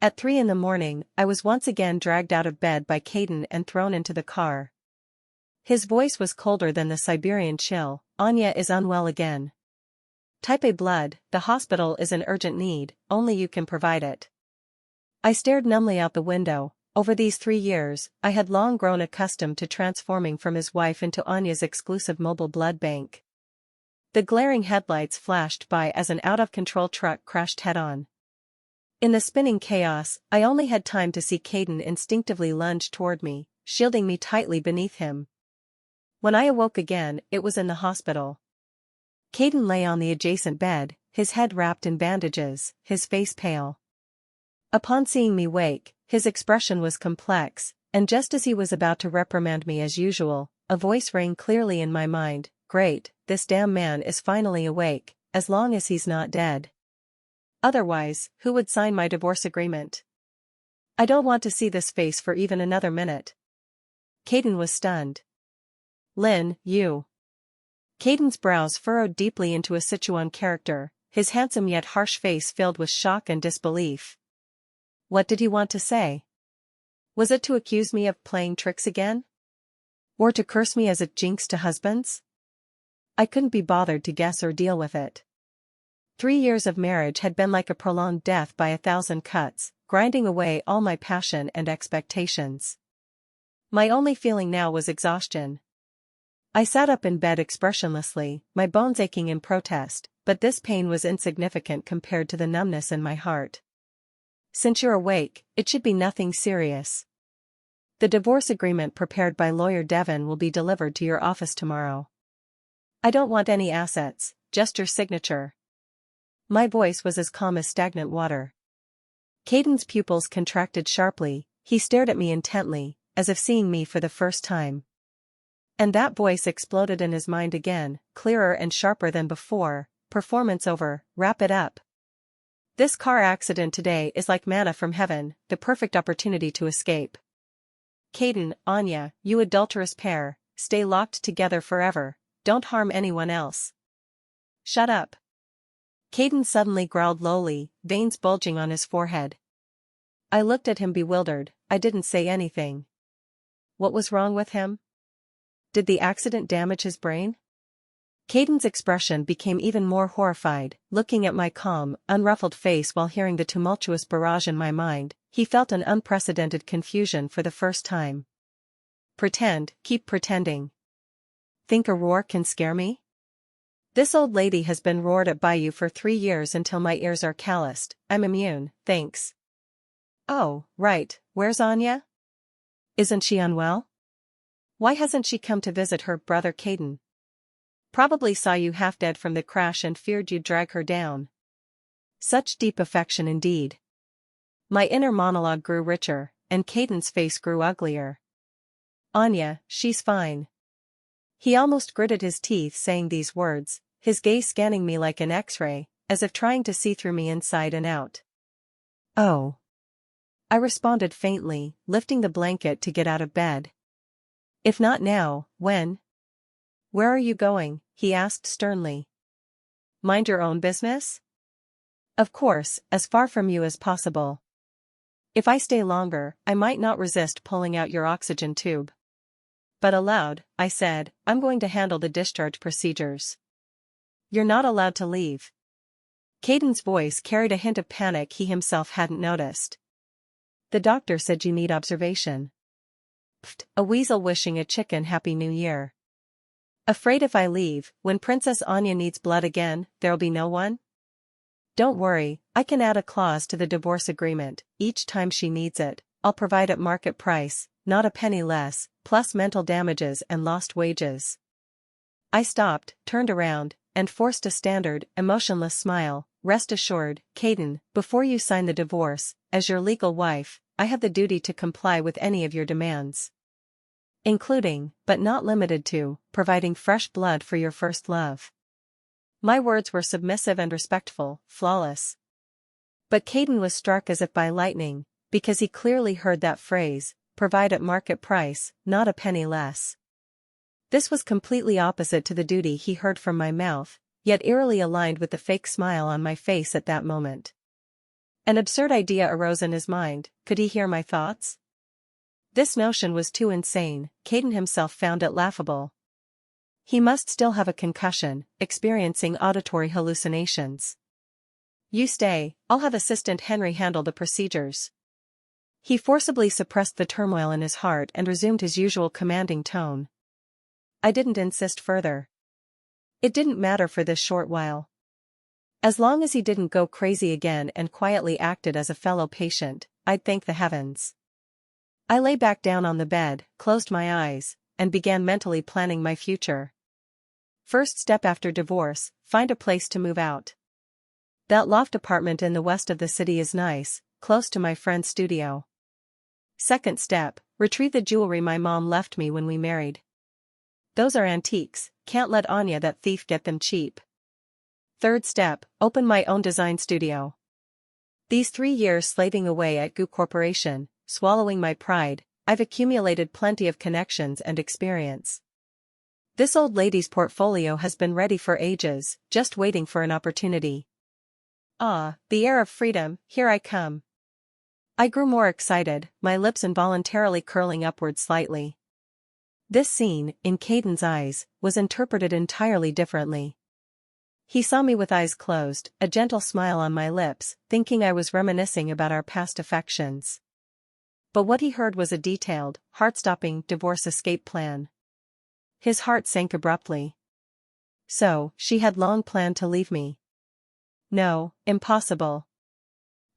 At 3 in the morning, I was once again dragged out of bed by Caden and thrown into the car. His voice was colder than the Siberian chill. Anya is unwell again. Type A blood, the hospital is in urgent need, only you can provide it. I stared numbly out the window. Over these 3 years, I had long grown accustomed to transforming from his wife into Anya's exclusive mobile blood bank. The glaring headlights flashed by as an out-of-control truck crashed head-on. In the spinning chaos, I only had time to see Caden instinctively lunge toward me, shielding me tightly beneath him. When I awoke again, it was in the hospital. Caden lay on the adjacent bed, his head wrapped in bandages, his face pale. Upon seeing me wake, his expression was complex, and just as he was about to reprimand me as usual, a voice rang clearly in my mind, "Great, this damn man is finally awake, as long as he's not dead. Otherwise, who would sign my divorce agreement? I don't want to see this face for even another minute." Caden was stunned. "Lynn, you." Caden's brows furrowed deeply into a Sichuan character, his handsome yet harsh face filled with shock and disbelief. What did he want to say? Was it to accuse me of playing tricks again? Or to curse me as a jinx to husbands? I couldn't be bothered to guess or deal with it. 3 years of marriage had been like a prolonged death by 1,000 cuts, grinding away all my passion and expectations. My only feeling now was exhaustion. I sat up in bed expressionlessly, my bones aching in protest, but this pain was insignificant compared to the numbness in my heart. "Since you're awake, it should be nothing serious. The divorce agreement prepared by lawyer Devon will be delivered to your office tomorrow. I don't want any assets, just your signature." My voice was as calm as stagnant water. Caden's pupils contracted sharply, he stared at me intently, as if seeing me for the first time. And that voice exploded in his mind again, clearer and sharper than before. "Performance over, wrap it up. This car accident today is like manna from heaven, the perfect opportunity to escape. Caden, Anya, you adulterous pair, stay locked together forever, don't harm anyone else. Shut up." Caden suddenly growled lowly, veins bulging on his forehead. I looked at him bewildered. I didn't say anything. What was wrong with him? Did the accident damage his brain? Caden's expression became even more horrified, looking at my calm, unruffled face while hearing the tumultuous barrage in my mind. He felt an unprecedented confusion for the first time. "Pretend, keep pretending. Think a roar can scare me? This old lady has been roared at by you for 3 years until my ears are calloused. I'm immune, thanks." "Oh, right, where's Anya? Isn't she unwell? Why hasn't she come to visit her brother Caden? Probably saw you half dead from the crash and feared you'd drag her down." Such deep affection indeed. My inner monologue grew richer, and Caden's face grew uglier. "Anya, she's fine." He almost gritted his teeth saying these words, his gaze scanning me like an X-ray, as if trying to see through me inside and out. "Oh." I responded faintly, lifting the blanket to get out of bed. "If not now, when?" "Where are you going?" he asked sternly. "Mind your own business?" "Of course, as far from you as possible. If I stay longer, I might not resist pulling out your oxygen tube." But aloud, I said, "I'm going to handle the discharge procedures. You're not allowed to leave." Caden's voice carried a hint of panic he himself hadn't noticed. "The doctor said you need observation." Pfft, a weasel wishing a chicken Happy New Year. "Afraid if I leave, when Princess Anya needs blood again, there'll be no one?" "Don't worry, I can add a clause to the divorce agreement. Each time she needs it, I'll provide at market price, not a penny less, plus mental damages and lost wages." I stopped, turned around, and forced a standard, emotionless smile. "Rest assured, Caden, before you sign the divorce, as your legal wife, I have the duty to comply with any of your demands. Including, but not limited to, providing fresh blood for your first love." My words were submissive and respectful, flawless. But Caden was struck as if by lightning, because he clearly heard that phrase, "provide at market price, not a penny less." This was completely opposite to the duty he heard from my mouth, yet eerily aligned with the fake smile on my face at that moment. An absurd idea arose in his mind. Could he hear my thoughts? This notion was too insane. Caden himself found it laughable. He must still have a concussion, experiencing auditory hallucinations. You stay, I'll have Assistant Henry handle the procedures. He forcibly suppressed the turmoil in his heart and resumed his usual commanding tone. I didn't insist further. It didn't matter for this short while. As long as he didn't go crazy again and quietly acted as a fellow patient, I'd thank the heavens. I lay back down on the bed, closed my eyes, and began mentally planning my future. First step after divorce, find a place to move out. That loft apartment in the west of the city is nice, close to my friend's studio. Second step, retrieve the jewelry my mom left me when we married. Those are antiques, can't let Anya that thief get them cheap. Third step, open my own design studio. These 3 years slaving away at Goo Corporation, swallowing my pride, I've accumulated plenty of connections and experience. This old lady's portfolio has been ready for ages, just waiting for an opportunity. Ah, the air of freedom, here I come. I grew more excited, my lips involuntarily curling upward slightly. This scene, in Caden's eyes, was interpreted entirely differently. He saw me with eyes closed, a gentle smile on my lips, thinking I was reminiscing about our past affections. But what he heard was a detailed, heart-stopping divorce escape plan. His heart sank abruptly. So, she had long planned to leave me. No, impossible.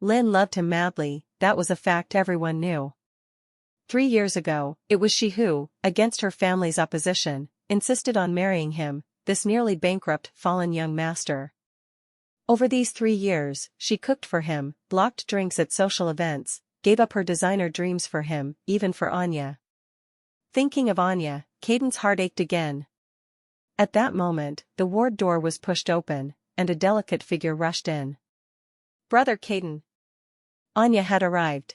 Lynn loved him madly, that was a fact everyone knew. 3 years ago, it was she who, against her family's opposition, insisted on marrying him, this nearly bankrupt, fallen young master. Over these 3 years, she cooked for him, blocked drinks at social events, gave up her designer dreams for him, even for Anya. Thinking of Anya, Caden's heart ached again. At that moment, the ward door was pushed open, and a delicate figure rushed in. Brother Caden. Anya had arrived.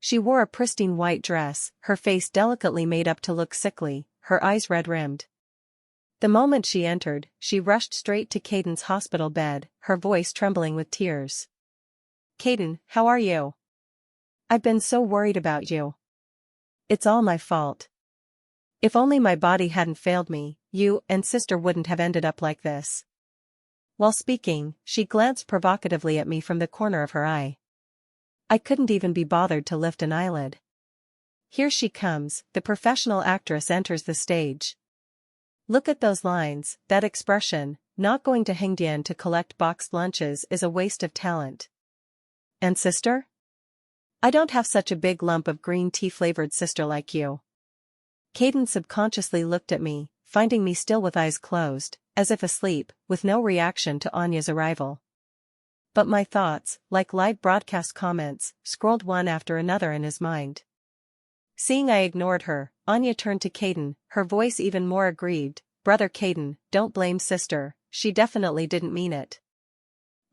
She wore a pristine white dress, her face delicately made up to look sickly, her eyes red-rimmed. The moment she entered, she rushed straight to Caden's hospital bed, her voice trembling with tears. Caden, how are you? I've been so worried about you. It's all my fault. If only my body hadn't failed me, you and sister wouldn't have ended up like this. While speaking, she glanced provocatively at me from the corner of her eye. I couldn't even be bothered to lift an eyelid. Here she comes, the professional actress enters the stage. Look at those lines, that expression, not going to Hengdian to collect boxed lunches is a waste of talent. And sister? I don't have such a big lump of green tea-flavored sister like you. Caden subconsciously looked at me, finding me still with eyes closed, as if asleep, with no reaction to Anya's arrival. But my thoughts, like live broadcast comments, scrolled one after another in his mind. Seeing I ignored her, Anya turned to Caden, her voice even more aggrieved. Brother Caden, don't blame sister, she definitely didn't mean it.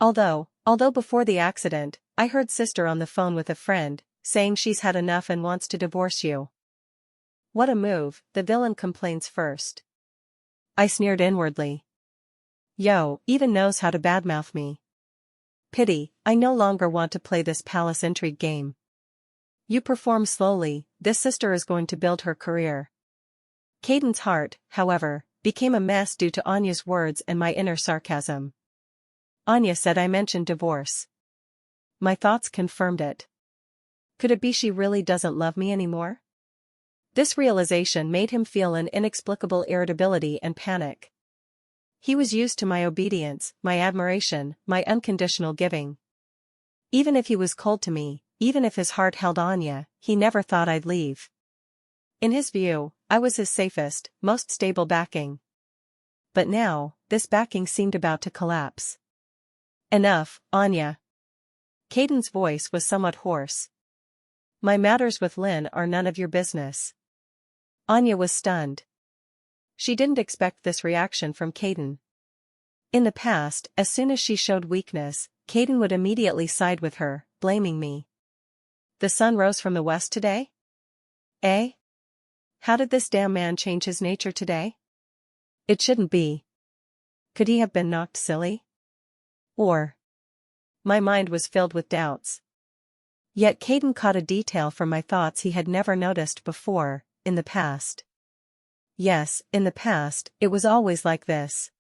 Although before the accident, I heard sister on the phone with a friend, saying she's had enough and wants to divorce you. What a move, the villain complains first. I sneered inwardly. Yo, even knows how to badmouth me. Pity, I no longer want to play this palace intrigue game. You perform slowly, this sister is going to build her career. Caden's heart, however, became a mess due to Anya's words and my inner sarcasm. Anya said I mentioned divorce. My thoughts confirmed it. Could it be she really doesn't love me anymore? This realization made him feel an inexplicable irritability and panic. He was used to my obedience, my admiration, my unconditional giving. Even if he was cold to me, even if his heart held Anya, he never thought I'd leave. In his view, I was his safest, most stable backing. But now, this backing seemed about to collapse. Enough, Anya. Caden's voice was somewhat hoarse. My matters with Lynn are none of your business. Anya was stunned. She didn't expect this reaction from Caden. In the past, as soon as she showed weakness, Caden would immediately side with her, blaming me. The sun rose from the west today? Eh? How did this damn man change his nature today? It shouldn't be. Could he have been knocked silly? Or my mind was filled with doubts. Yet Caden caught a detail from my thoughts he had never noticed before. In the past. Yes, in the past, it was always like this.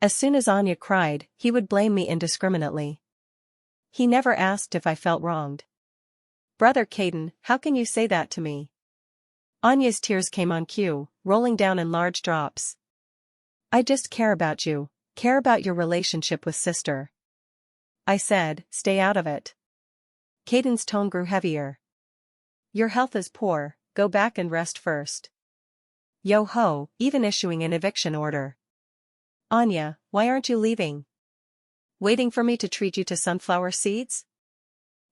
As soon as Anya cried, he would blame me indiscriminately. He never asked if I felt wronged. "Brother Caden, how can you say that to me?" Anya's tears came on cue, rolling down in large drops. "I just care about you, care about your relationship with sister." I said, "Stay out of it." Caden's tone grew heavier. "Your health is poor, go back and rest first." Yo-ho, even issuing an eviction order. "Anya, why aren't you leaving? Waiting for me to treat you to sunflower seeds?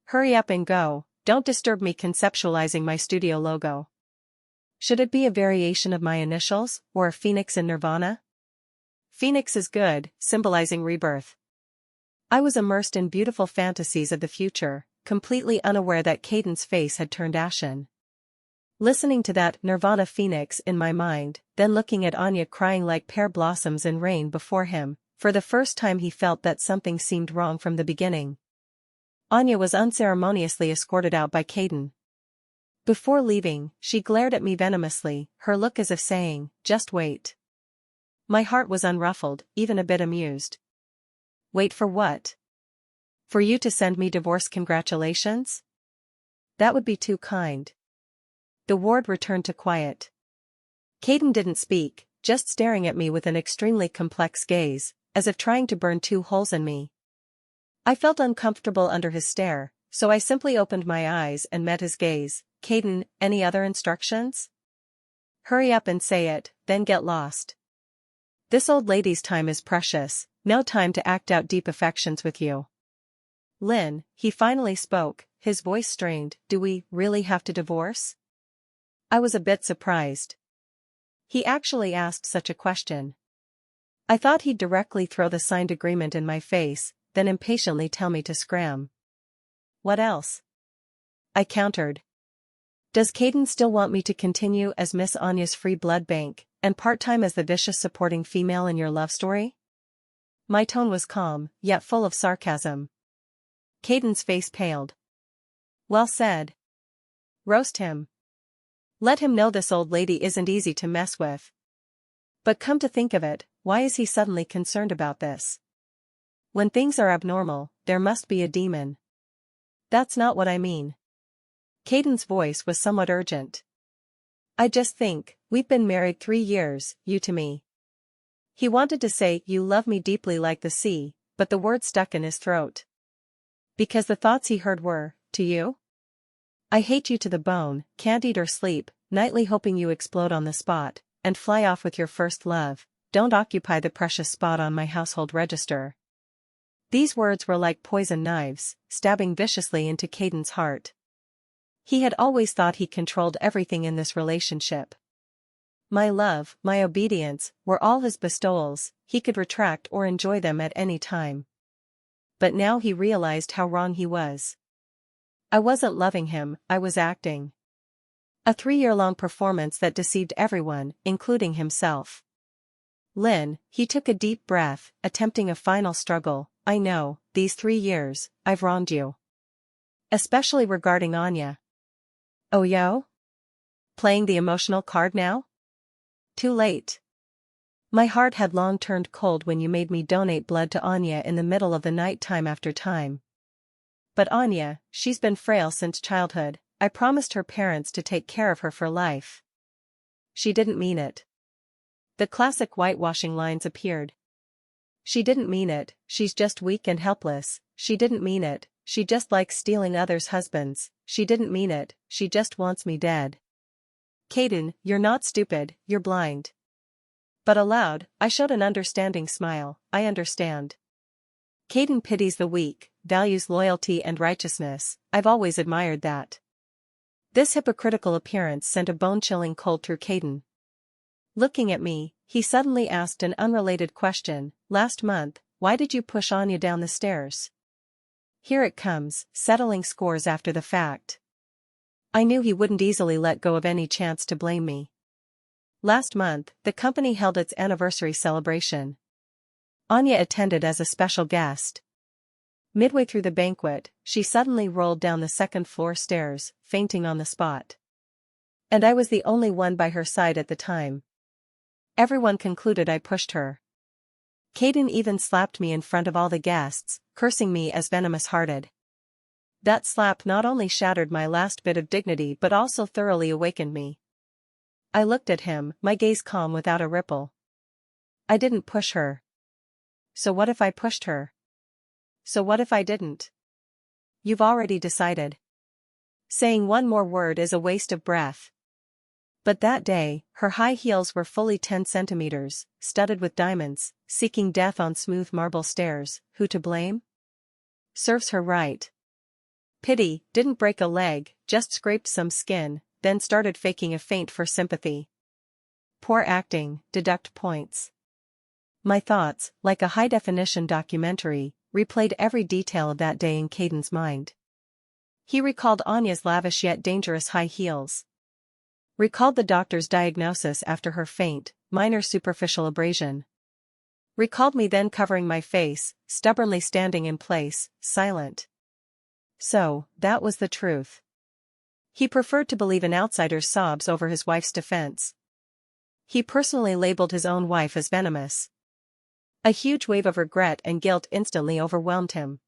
Hurry up and go, don't disturb me conceptualizing my studio logo. Should it be a variation of my initials, or a phoenix in Nirvana? Phoenix is good, symbolizing rebirth." I was immersed in beautiful fantasies of the future, completely unaware that Caden's face had turned ashen. Listening to that Nirvana phoenix in my mind, then looking at Anya crying like pear blossoms in rain before him, for the first time he felt that something seemed wrong from the beginning. Anya was unceremoniously escorted out by Caden. Before leaving, she glared at me venomously, her look as if saying, "Just wait." My heart was unruffled, even a bit amused. Wait for what? For you to send me divorce congratulations? That would be too kind. The ward returned to quiet. Caden didn't speak, just staring at me with an extremely complex gaze, as if trying to burn two holes in me. I felt uncomfortable under his stare, so I simply opened my eyes and met his gaze. "Caden, any other instructions?" "Hurry up and say it, then get lost. This old lady's time is precious, no time to act out deep affections with you." "Lynn," he finally spoke, his voice strained, "do we really have to divorce?" I was a bit surprised. He actually asked such a question. I thought he'd directly throw the signed agreement in my face, then impatiently tell me to scram. "What else?" I countered. "Does Caden still want me to continue as Miss Anya's free blood bank, and part-time as the vicious supporting female in your love story?" My tone was calm, yet full of sarcasm. Caden's face paled. "Well said. Roast him. Let him know this old lady isn't easy to mess with. But come to think of it, why is he suddenly concerned about this? When things are abnormal, there must be a demon." "That's not what I mean." Caden's voice was somewhat urgent. "I just think, we've been married 3 years, you to me." He wanted to say, "You love me deeply like the sea," but the word stuck in his throat. Because the thoughts he heard were, "To you? I hate you to the bone, can't eat or sleep, nightly hoping you explode on the spot, and fly off with your first love, don't occupy the precious spot on my household register." These words were like poison knives, stabbing viciously into Caden's heart. He had always thought he controlled everything in this relationship. My love, my obedience, were all his bestowals, he could retract or enjoy them at any time. But now he realized how wrong he was. I wasn't loving him, I was acting. A 3-year-long performance that deceived everyone, including himself. "Lynn," he took a deep breath, attempting a final struggle, "I know, these 3 years, I've wronged you. Especially regarding Anya." "Oh yo? Playing the emotional card now? Too late. My heart had long turned cold when you made me donate blood to Anya in the middle of the night time after time. But Anya, she's been frail since childhood, I promised her parents to take care of her for life." She didn't mean it. The classic whitewashing lines appeared. She didn't mean it, she's just weak and helpless, she didn't mean it, she just likes stealing others' husbands, she didn't mean it, she just wants me dead. Caden, you're not stupid, you're blind. But aloud, I showed an understanding smile, I understand. Caden pities the weak, values loyalty and righteousness, I've always admired that. This hypocritical appearance sent a bone-chilling cold through Caden. Looking at me, he suddenly asked an unrelated question, last month, why did you push Anya down the stairs? Here it comes, settling scores after the fact. I knew he wouldn't easily let go of any chance to blame me. Last month, the company held its anniversary celebration. Anya attended as a special guest. Midway through the banquet, she suddenly rolled down the second-floor stairs, fainting on the spot. And I was the only one by her side at the time. Everyone concluded I pushed her. Caden even slapped me in front of all the guests, cursing me as venomous-hearted. That slap not only shattered my last bit of dignity but also thoroughly awakened me. I looked at him, my gaze calm without a ripple. I didn't push her. So what if I pushed her? So what if I didn't? You've already decided. Saying one more word is a waste of breath. But that day, her high heels were fully 10 centimeters, studded with diamonds, seeking death on smooth marble stairs. Who to blame? Serves her right. Pity, didn't break a leg, just scraped some skin, then started faking a faint for sympathy. Poor acting, deduct points. My thoughts, like a high-definition documentary, replayed every detail of that day in Caden's mind. He recalled Anya's lavish yet dangerous high heels. Recalled the doctor's diagnosis after her faint, minor superficial abrasion. Recalled me then covering my face, stubbornly standing in place, silent. So, that was the truth. He preferred to believe an outsider's sobs over his wife's defense. He personally labeled his own wife as venomous. A huge wave of regret and guilt instantly overwhelmed him.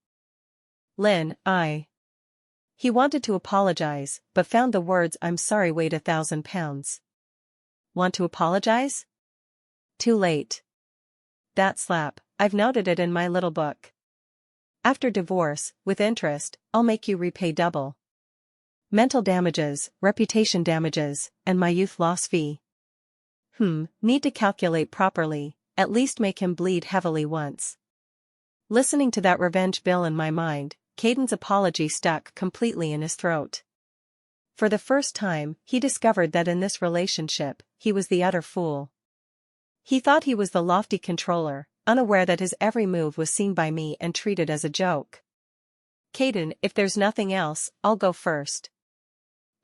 Lynn, He wanted to apologize, but found the words "I'm sorry" weighed 1,000 pounds. Want to apologize? Too late. That slap, I've noted it in my little book. After divorce, with interest, I'll make you repay double. Mental damages, reputation damages, and my youth loss fee. Need to calculate properly, at least make him bleed heavily once. Listening to that revenge bill in my mind, Caden's apology stuck completely in his throat. For the first time, he discovered that in this relationship, he was the utter fool. He thought he was the lofty controller, unaware that his every move was seen by me and treated as a joke. Caden, if there's nothing else, I'll go first.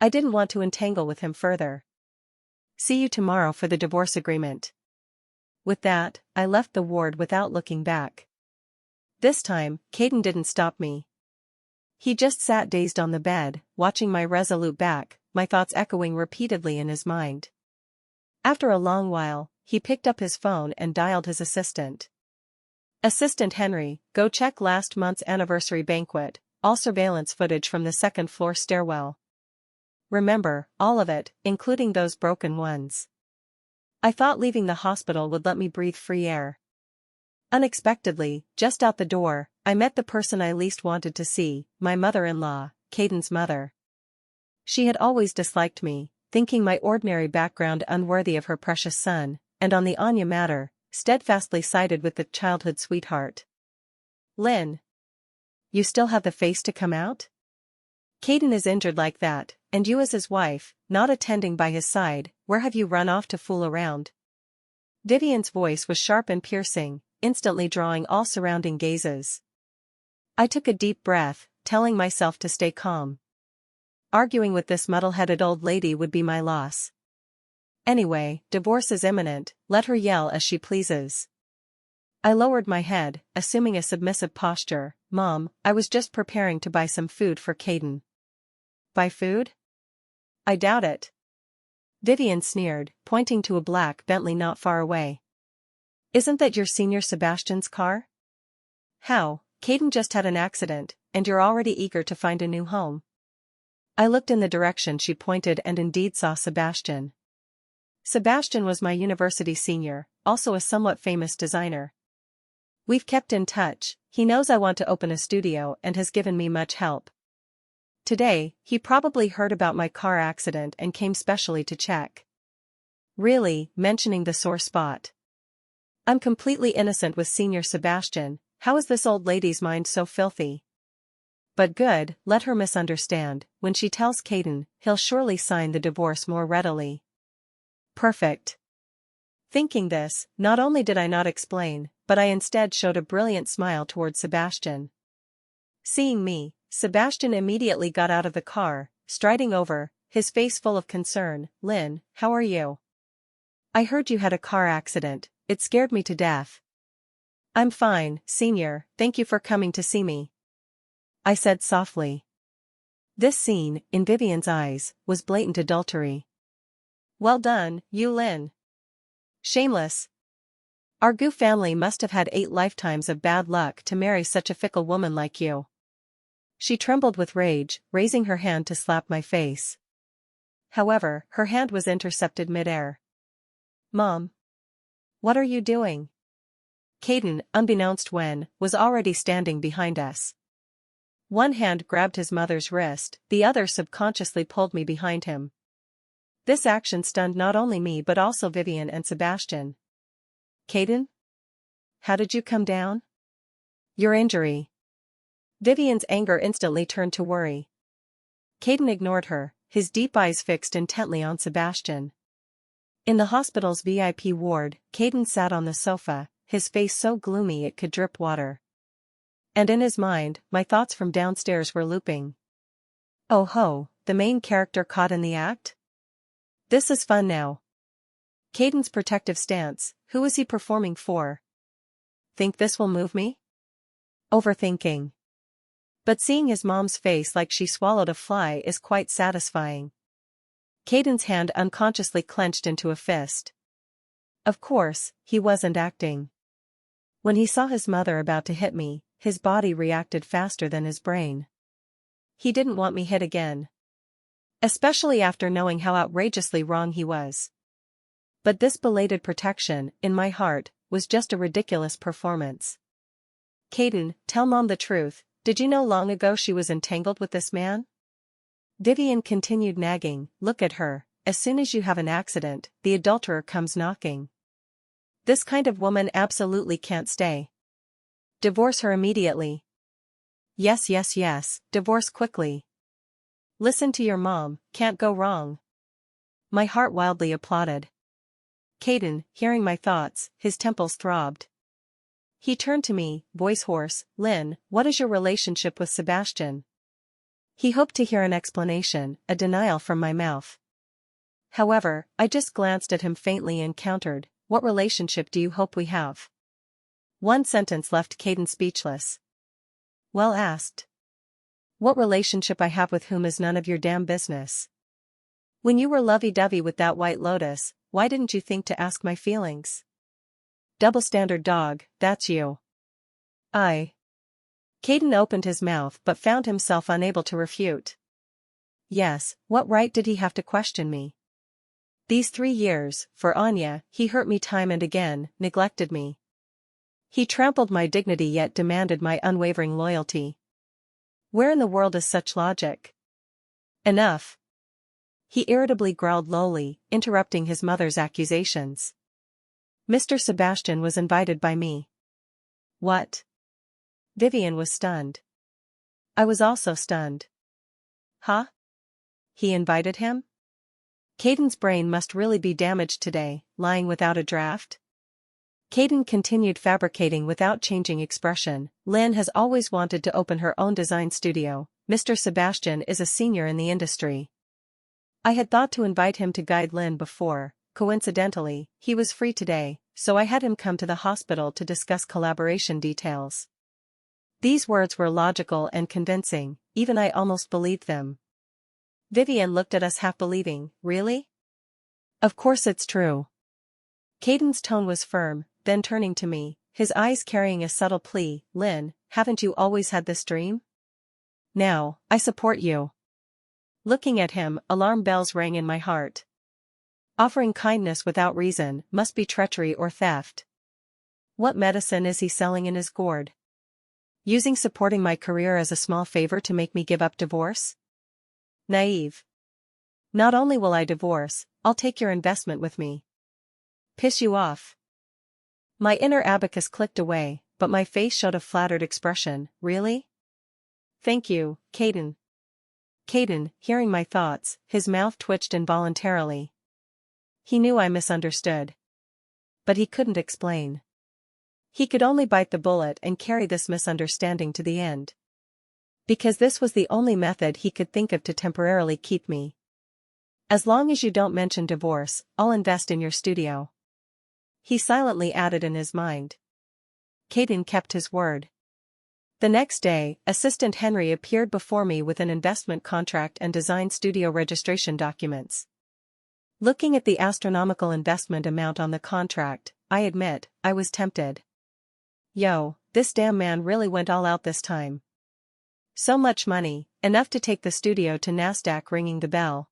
I didn't want to entangle with him further. See you tomorrow for the divorce agreement. With that, I left the ward without looking back. This time, Caden didn't stop me. He just sat dazed on the bed, watching my resolute back, my thoughts echoing repeatedly in his mind. After a long while, he picked up his phone and dialed his assistant. Assistant Henry, go check last month's anniversary banquet, all surveillance footage from the second-floor stairwell. Remember, all of it, including those broken ones. I thought leaving the hospital would let me breathe free air. Unexpectedly, just out the door, I met the person I least wanted to see, my mother-in-law, Caden's mother. She had always disliked me, thinking my ordinary background unworthy of her precious son, and on the Anya matter, steadfastly sided with the childhood sweetheart. Lynn. You still have the face to come out? Caden is injured like that, and you as his wife, not attending by his side, where have you run off to fool around? Vivian's voice was sharp and piercing, instantly drawing all surrounding gazes. I took a deep breath, telling myself to stay calm. Arguing with this muddle-headed old lady would be my loss. Anyway, divorce is imminent, let her yell as she pleases. I lowered my head, assuming a submissive posture. Mom, I was just preparing to buy some food for Caden. Buy food? I doubt it. Vivian sneered, pointing to a black Bentley not far away. Isn't that your senior Sebastian's car? How, Caden just had an accident, and you're already eager to find a new home. I looked in the direction she pointed and indeed saw Sebastian. Sebastian was my university senior, also a somewhat famous designer. We've kept in touch, he knows I want to open a studio and has given me much help. Today, he probably heard about my car accident and came specially to check. Really, mentioning the sore spot. I'm completely innocent with Senior Sebastian, how is this old lady's mind so filthy? But good, let her misunderstand, when she tells Caden, he'll surely sign the divorce more readily. Perfect. Thinking this, not only did I not explain, but I instead showed a brilliant smile toward Sebastian. Seeing me, Sebastian immediately got out of the car, striding over, his face full of concern. Lynn, how are you? I heard you had a car accident, it scared me to death. I'm fine, Senior, thank you for coming to see me. I said softly. This scene, in Vivian's eyes, was blatant adultery. Well done, you Lynn. Shameless. Our Gu family must have had 8 lifetimes of bad luck to marry such a fickle woman like you. She trembled with rage, raising her hand to slap my face. However, her hand was intercepted mid-air. Mom. What are you doing? Caden, unbeknownst when, was already standing behind us. One hand grabbed his mother's wrist, the other subconsciously pulled me behind him. This action stunned not only me but also Vivian and Sebastian. Caden? How did you come down? Your injury. Vivian's anger instantly turned to worry. Caden ignored her, his deep eyes fixed intently on Sebastian. In the hospital's VIP ward, Caden sat on the sofa, his face so gloomy it could drip water. And in his mind, my thoughts from downstairs were looping. Oh ho, the main character caught in the act? This is fun now. Caden's protective stance, who is he performing for? Think this will move me? Overthinking. But seeing his mom's face like she swallowed a fly is quite satisfying. Caden's hand unconsciously clenched into a fist. Of course, he wasn't acting. When he saw his mother about to hit me, his body reacted faster than his brain. He didn't want me hit again. Especially after knowing how outrageously wrong he was. But this belated protection, in my heart, was just a ridiculous performance. Caden, tell Mom the truth, did you know long ago she was entangled with this man? Vivian continued nagging, look at her, as soon as you have an accident, the adulterer comes knocking. This kind of woman absolutely can't stay. Divorce her immediately. Yes, yes, yes, divorce quickly. Listen to your mom, can't go wrong. My heart wildly applauded. Caden, hearing my thoughts, his temples throbbed. He turned to me, voice hoarse, Lynn, what is your relationship with Sebastian? He hoped to hear an explanation, a denial from my mouth. However, I just glanced at him faintly and countered, what relationship do you hope we have? One sentence left Caden speechless. Well asked. What relationship I have with whom is none of your damn business. When you were lovey-dovey with that White Lotus, why didn't you think to ask my feelings? Double standard dog, that's you. Caden opened his mouth but found himself unable to refute. Yes, what right did he have to question me? These 3 years, for Anya, he hurt me time and again, neglected me. He trampled my dignity yet demanded my unwavering loyalty. Where in the world is such logic? Enough. He irritably growled lowly, interrupting his mother's accusations. Mr. Sebastian was invited by me. What? Vivian was stunned. I was also stunned. Huh? He invited him? Caden's brain must really be damaged today, lying without a draft. Caden continued fabricating without changing expression. Lynn has always wanted to open her own design studio. Mr. Sebastian is a senior in the industry. I had thought to invite him to guide Lynn before. Coincidentally, he was free today, so I had him come to the hospital to discuss collaboration details. These words were logical and convincing, even I almost believed them. Vivian looked at us half-believing, really? Of course it's true. Caden's tone was firm, then turning to me, his eyes carrying a subtle plea, Lynn, haven't you always had this dream? Now, I support you. Looking at him, alarm bells rang in my heart. Offering kindness without reason must be treachery or theft. What medicine is he selling in his gourd? Using supporting my career as a small favor to make me give up divorce? Naive. Not only will I divorce, I'll take your investment with me. Piss you off. My inner abacus clicked away, but my face showed a flattered expression, really? Thank you, Caden. Caden, hearing my thoughts, his mouth twitched involuntarily. He knew I misunderstood. But he couldn't explain. He could only bite the bullet and carry this misunderstanding to the end. Because this was the only method he could think of to temporarily keep me. As long as you don't mention divorce, I'll invest in your studio. He silently added in his mind. Caden kept his word. The next day, Assistant Henry appeared before me with an investment contract and design studio registration documents. Looking at the astronomical investment amount on the contract, I admit, I was tempted. Yo, this damn man really went all out this time. So much money, enough to take the studio to NASDAQ, ringing the bell.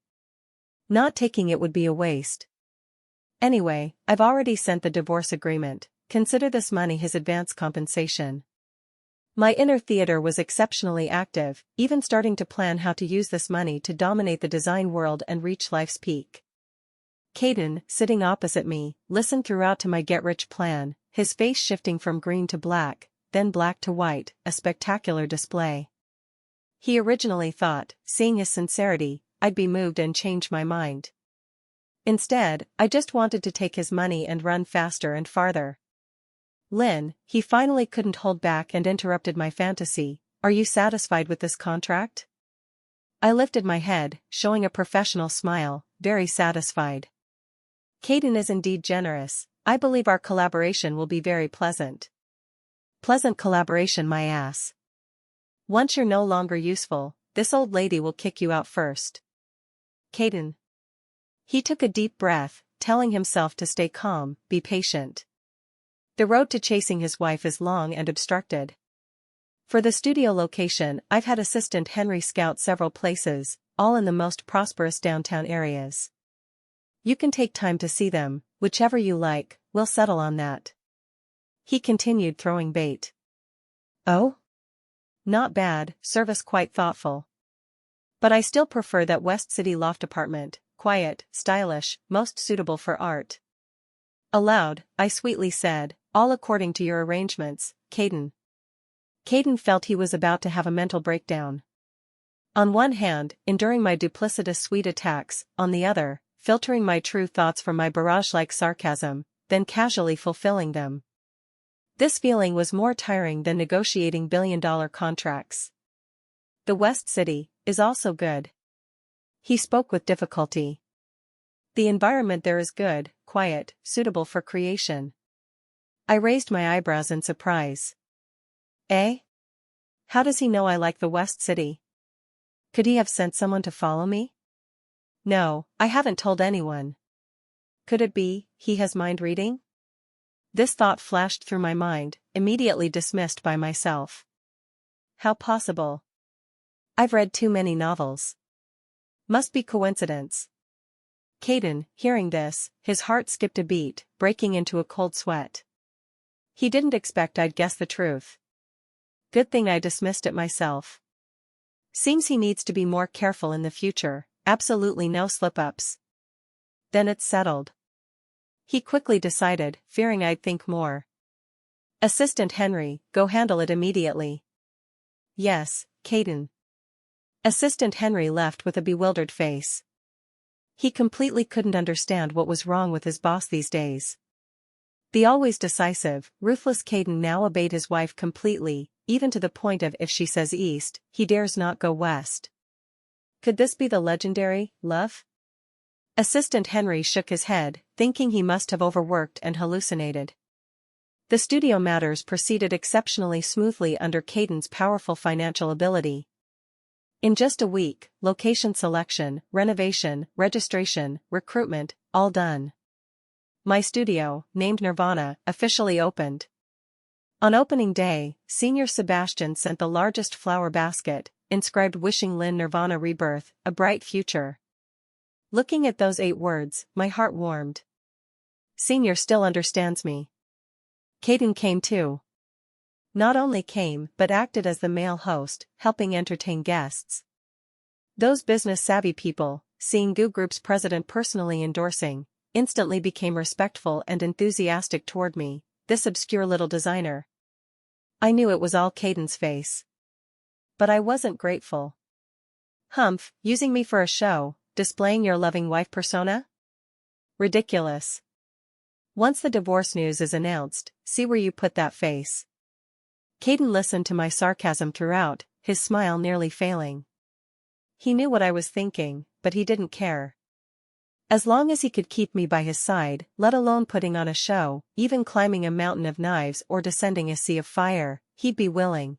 Not taking it would be a waste. Anyway, I've already sent the divorce agreement. Consider this money his advance compensation. My inner theater was exceptionally active, even starting to plan how to use this money to dominate the design world and reach life's peak. Caden, sitting opposite me, listened throughout to my get-rich plan, his face shifting from green to black, then black to white, a spectacular display. He originally thought, seeing his sincerity, I'd be moved and change my mind. Instead, I just wanted to take his money and run faster and farther. Lynn, he finally couldn't hold back and interrupted my fantasy. Are you satisfied with this contract? I lifted my head, showing a professional smile, very satisfied. Caden is indeed generous. I believe our collaboration will be very pleasant. Pleasant collaboration, my ass. Once you're no longer useful, this old lady will kick you out first. Caden. He took a deep breath, telling himself to stay calm, be patient. The road to chasing his wife is long and obstructed. For the studio location, I've had Assistant Henry scout several places, all in the most prosperous downtown areas. You can take time to see them, whichever you like, we'll settle on that. He continued, throwing bait. Oh? Not bad, service quite thoughtful. But I still prefer that West City loft apartment, quiet, stylish, most suitable for art. Aloud, I sweetly said, all according to your arrangements, Caden. Caden felt he was about to have a mental breakdown. On one hand, enduring my duplicitous sweet attacks, on the other, filtering my true thoughts from my barrage-like sarcasm, then casually fulfilling them. This feeling was more tiring than negotiating billion-dollar contracts. The West City is also good. He spoke with difficulty. The environment there is good, quiet, suitable for creation. I raised my eyebrows in surprise. Eh? How does he know I like the West City? Could he have sent someone to follow me? No, I haven't told anyone. Could it be, he has mind reading? This thought flashed through my mind, immediately dismissed by myself. How possible? I've read too many novels. Must be coincidence. Caden, hearing this, his heart skipped a beat, breaking into a cold sweat. He didn't expect I'd guess the truth. Good thing I dismissed it myself. Seems he needs to be more careful in the future, absolutely no slip-ups. Then it's settled. He quickly decided, fearing I'd think more. Assistant Henry, go handle it immediately. Yes, Caden. Assistant Henry left with a bewildered face. He completely couldn't understand what was wrong with his boss these days. The always decisive, ruthless Caden now obeyed his wife completely, even to the point of if she says east, he dares not go west. Could this be the legendary love? Assistant Henry shook his head, thinking he must have overworked and hallucinated. The studio matters proceeded exceptionally smoothly under Caden's powerful financial ability. In just a week, location selection, renovation, registration, recruitment, all done. My studio, named Nirvana, officially opened. On opening day, Senior Sebastian sent the largest flower basket, inscribed wishing Lynn Nirvana rebirth, a bright future. Looking at those 8 words, my heart warmed. Senior still understands me. Caden came too. Not only came, but acted as the male host, helping entertain guests. Those business-savvy people, seeing Goo Group's president personally endorsing, instantly became respectful and enthusiastic toward me, this obscure little designer. I knew it was all Caden's face. But I wasn't grateful. Humph, using me for a show, displaying your loving wife persona? Ridiculous. Once the divorce news is announced, see where you put that face. Caden listened to my sarcasm throughout, his smile nearly failing. He knew what I was thinking, but he didn't care. As long as he could keep me by his side, let alone putting on a show, even climbing a mountain of knives or descending a sea of fire, he'd be willing.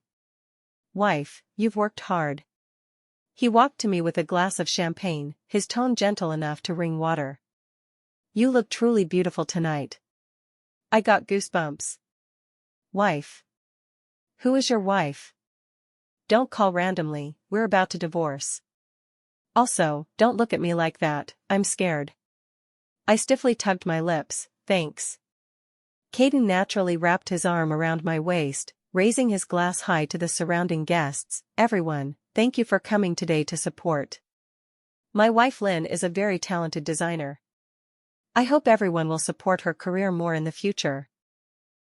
Wife, you've worked hard. He walked to me with a glass of champagne, his tone gentle enough to wring water. You look truly beautiful tonight. I got goosebumps. Wife. Who is your wife? Don't call randomly, we're about to divorce. Also, don't look at me like that, I'm scared. I stiffly tugged my lips, thanks. Caden naturally wrapped his arm around my waist, raising his glass high to the surrounding guests. Everyone, thank you for coming today to support. My wife Lynn is a very talented designer. I hope everyone will support her career more in the future.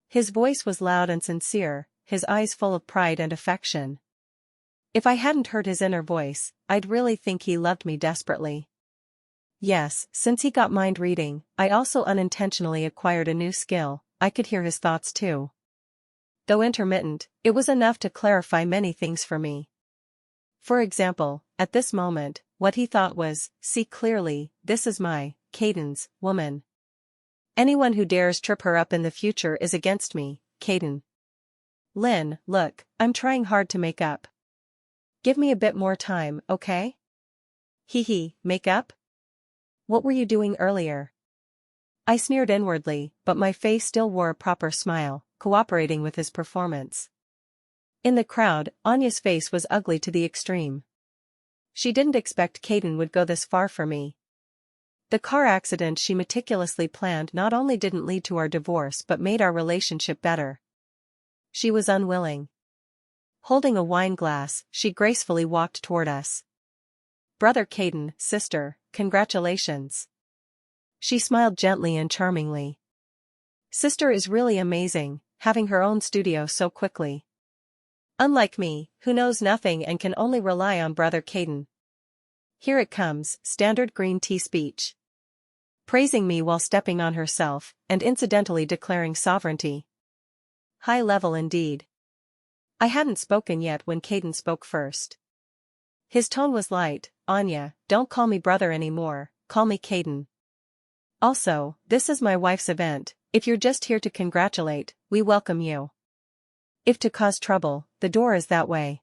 His voice was loud and sincere, his eyes full of pride and affection. If I hadn't heard his inner voice, I'd really think he loved me desperately. Yes, since he got mind reading, I also unintentionally acquired a new skill. I could hear his thoughts too. Though intermittent, it was enough to clarify many things for me. For example, at this moment, what he thought was, see clearly, this is my, Caden's, woman. Anyone who dares trip her up in the future is against me, Caden. Lynn, look, I'm trying hard to make up. Give me a bit more time, okay? Make up? What were you doing earlier? I sneered inwardly, but my face still wore a proper smile, cooperating with his performance. In the crowd, Anya's face was ugly to the extreme. She didn't expect Caden would go this far for me. The car accident she meticulously planned not only didn't lead to our divorce but made our relationship better. She was unwilling. Holding a wine glass, she gracefully walked toward us. Brother Caden, sister, congratulations. She smiled gently and charmingly. Sister is really amazing, having her own studio so quickly. Unlike me, who knows nothing and can only rely on brother Caden. Here it comes, standard green tea speech. Praising me while stepping on herself, and incidentally declaring sovereignty. High level indeed. I hadn't spoken yet when Caden spoke first. His tone was light. Anya, don't call me brother anymore, call me Caden. Also, this is my wife's event. If you're just here to congratulate, we welcome you. If to cause trouble, the door is that way.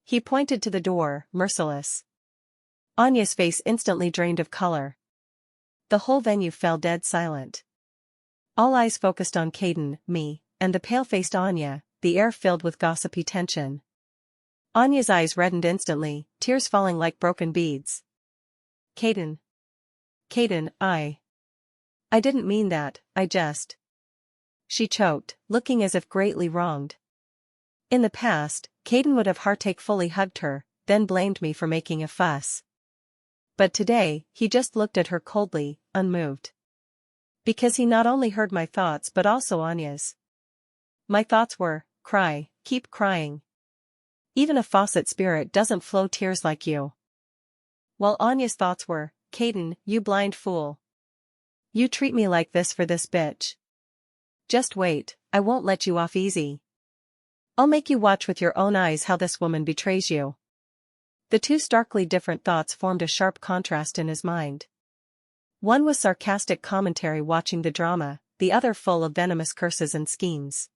He pointed to the door, merciless. Anya's face instantly drained of color. The whole venue fell dead silent. All eyes focused on Caden, me, and the pale-faced Anya, the air filled with gossipy tension. Anya's eyes reddened instantly, tears falling like broken beads. Caden. Caden, I didn't mean that, I just. She choked, looking as if greatly wronged. In the past, Caden would have heartachefully hugged her, then blamed me for making a fuss. But today, he just looked at her coldly, unmoved. Because he not only heard my thoughts but also Anya's. My thoughts were, cry, keep crying. Even a faucet spirit doesn't flow tears like you. While Anya's thoughts were, Caden, you blind fool. You treat me like this for this bitch. Just wait, I won't let you off easy. I'll make you watch with your own eyes how this woman betrays you. The two starkly different thoughts formed a sharp contrast in his mind. One was sarcastic commentary watching the drama, the other full of venomous curses and schemes.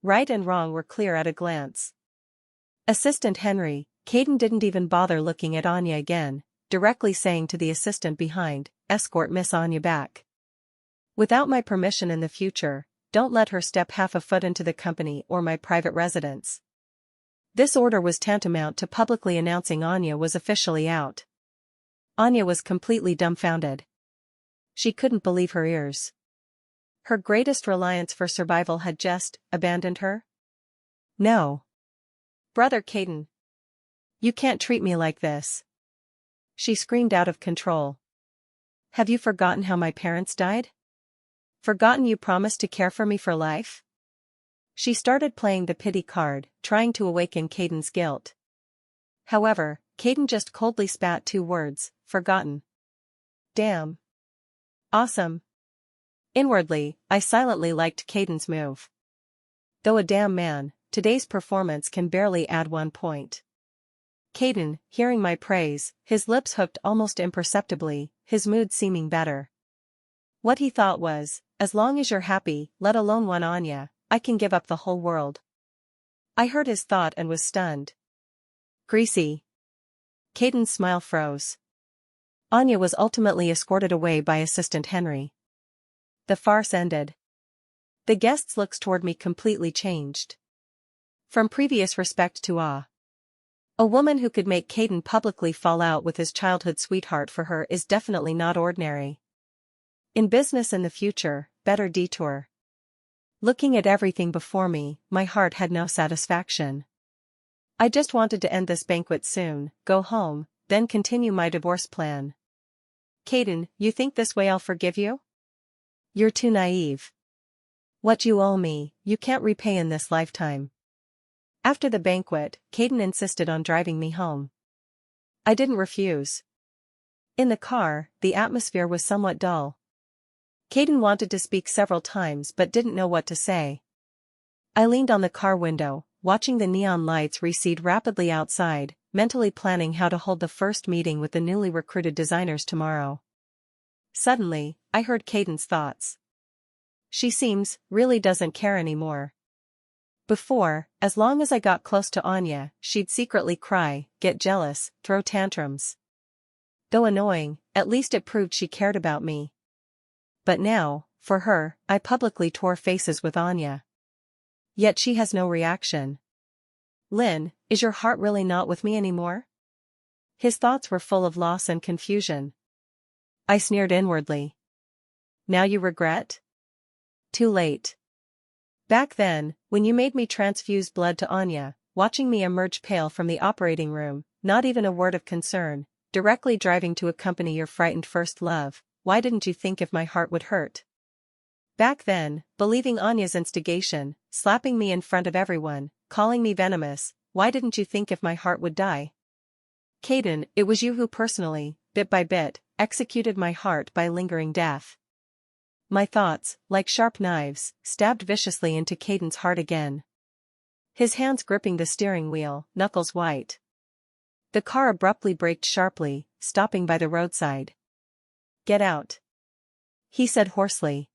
Right and wrong were clear at a glance. Assistant Henry, Caden didn't even bother looking at Anya again, directly saying to the assistant behind, escort Miss Anya back. Without my permission in the future, don't let her step half a foot into the company or my private residence. This order was tantamount to publicly announcing Anya was officially out. Anya was completely dumbfounded. She couldn't believe her ears. Her greatest reliance for survival had just abandoned her? No. Brother Caden. You can't treat me like this. She screamed out of control. Have you forgotten how my parents died? Forgotten you promised to care for me for life? She started playing the pity card, trying to awaken Caden's guilt. However, Caden just coldly spat two words, forgotten. Damn. Awesome. Inwardly, I silently liked Caden's move. Though a damn man, today's performance can barely add 1 point. Caden, hearing my praise, his lips hooked almost imperceptibly, his mood seeming better. What he thought was, as long as you're happy, let alone one Anya, I can give up the whole world. I heard his thought and was stunned. Greasy. Caden's smile froze. Anya was ultimately escorted away by Assistant Henry. The farce ended. The guest's looks toward me completely changed. From previous respect to awe. A woman who could make Caden publicly fall out with his childhood sweetheart for her is definitely not ordinary. In business in the future, better detour. Looking at everything before me, my heart had no satisfaction. I just wanted to end this banquet soon, go home, then continue my divorce plan. Caden, you think this way I'll forgive you? You're too naive. What you owe me, you can't repay in this lifetime. After the banquet, Caden insisted on driving me home. I didn't refuse. In the car, the atmosphere was somewhat dull. Caden wanted to speak several times but didn't know what to say. I leaned on the car window, watching the neon lights recede rapidly outside, mentally planning how to hold the first meeting with the newly recruited designers tomorrow. Suddenly, I heard Caden's thoughts. She really doesn't care anymore. Before, as long as I got close to Anya, she'd secretly cry, get jealous, throw tantrums. Though annoying, at least it proved she cared about me. But now, for her, I publicly tore faces with Anya. Yet she has no reaction. Lynn, is your heart really not with me anymore? His thoughts were full of loss and confusion. I sneered inwardly. Now you regret? Too late. Back then, when you made me transfuse blood to Anya, watching me emerge pale from the operating room, not even a word of concern, directly driving to accompany your frightened first love, why didn't you think if my heart would hurt? Back then, believing Anya's instigation, slapping me in front of everyone, calling me venomous, why didn't you think if my heart would die? Caden, it was you who personally, bit by bit, executed my heart by lingering death. My thoughts, like sharp knives, stabbed viciously into Caden's heart again. His hands gripping the steering wheel, knuckles white. The car abruptly braked sharply, stopping by the roadside. Get out. He said hoarsely.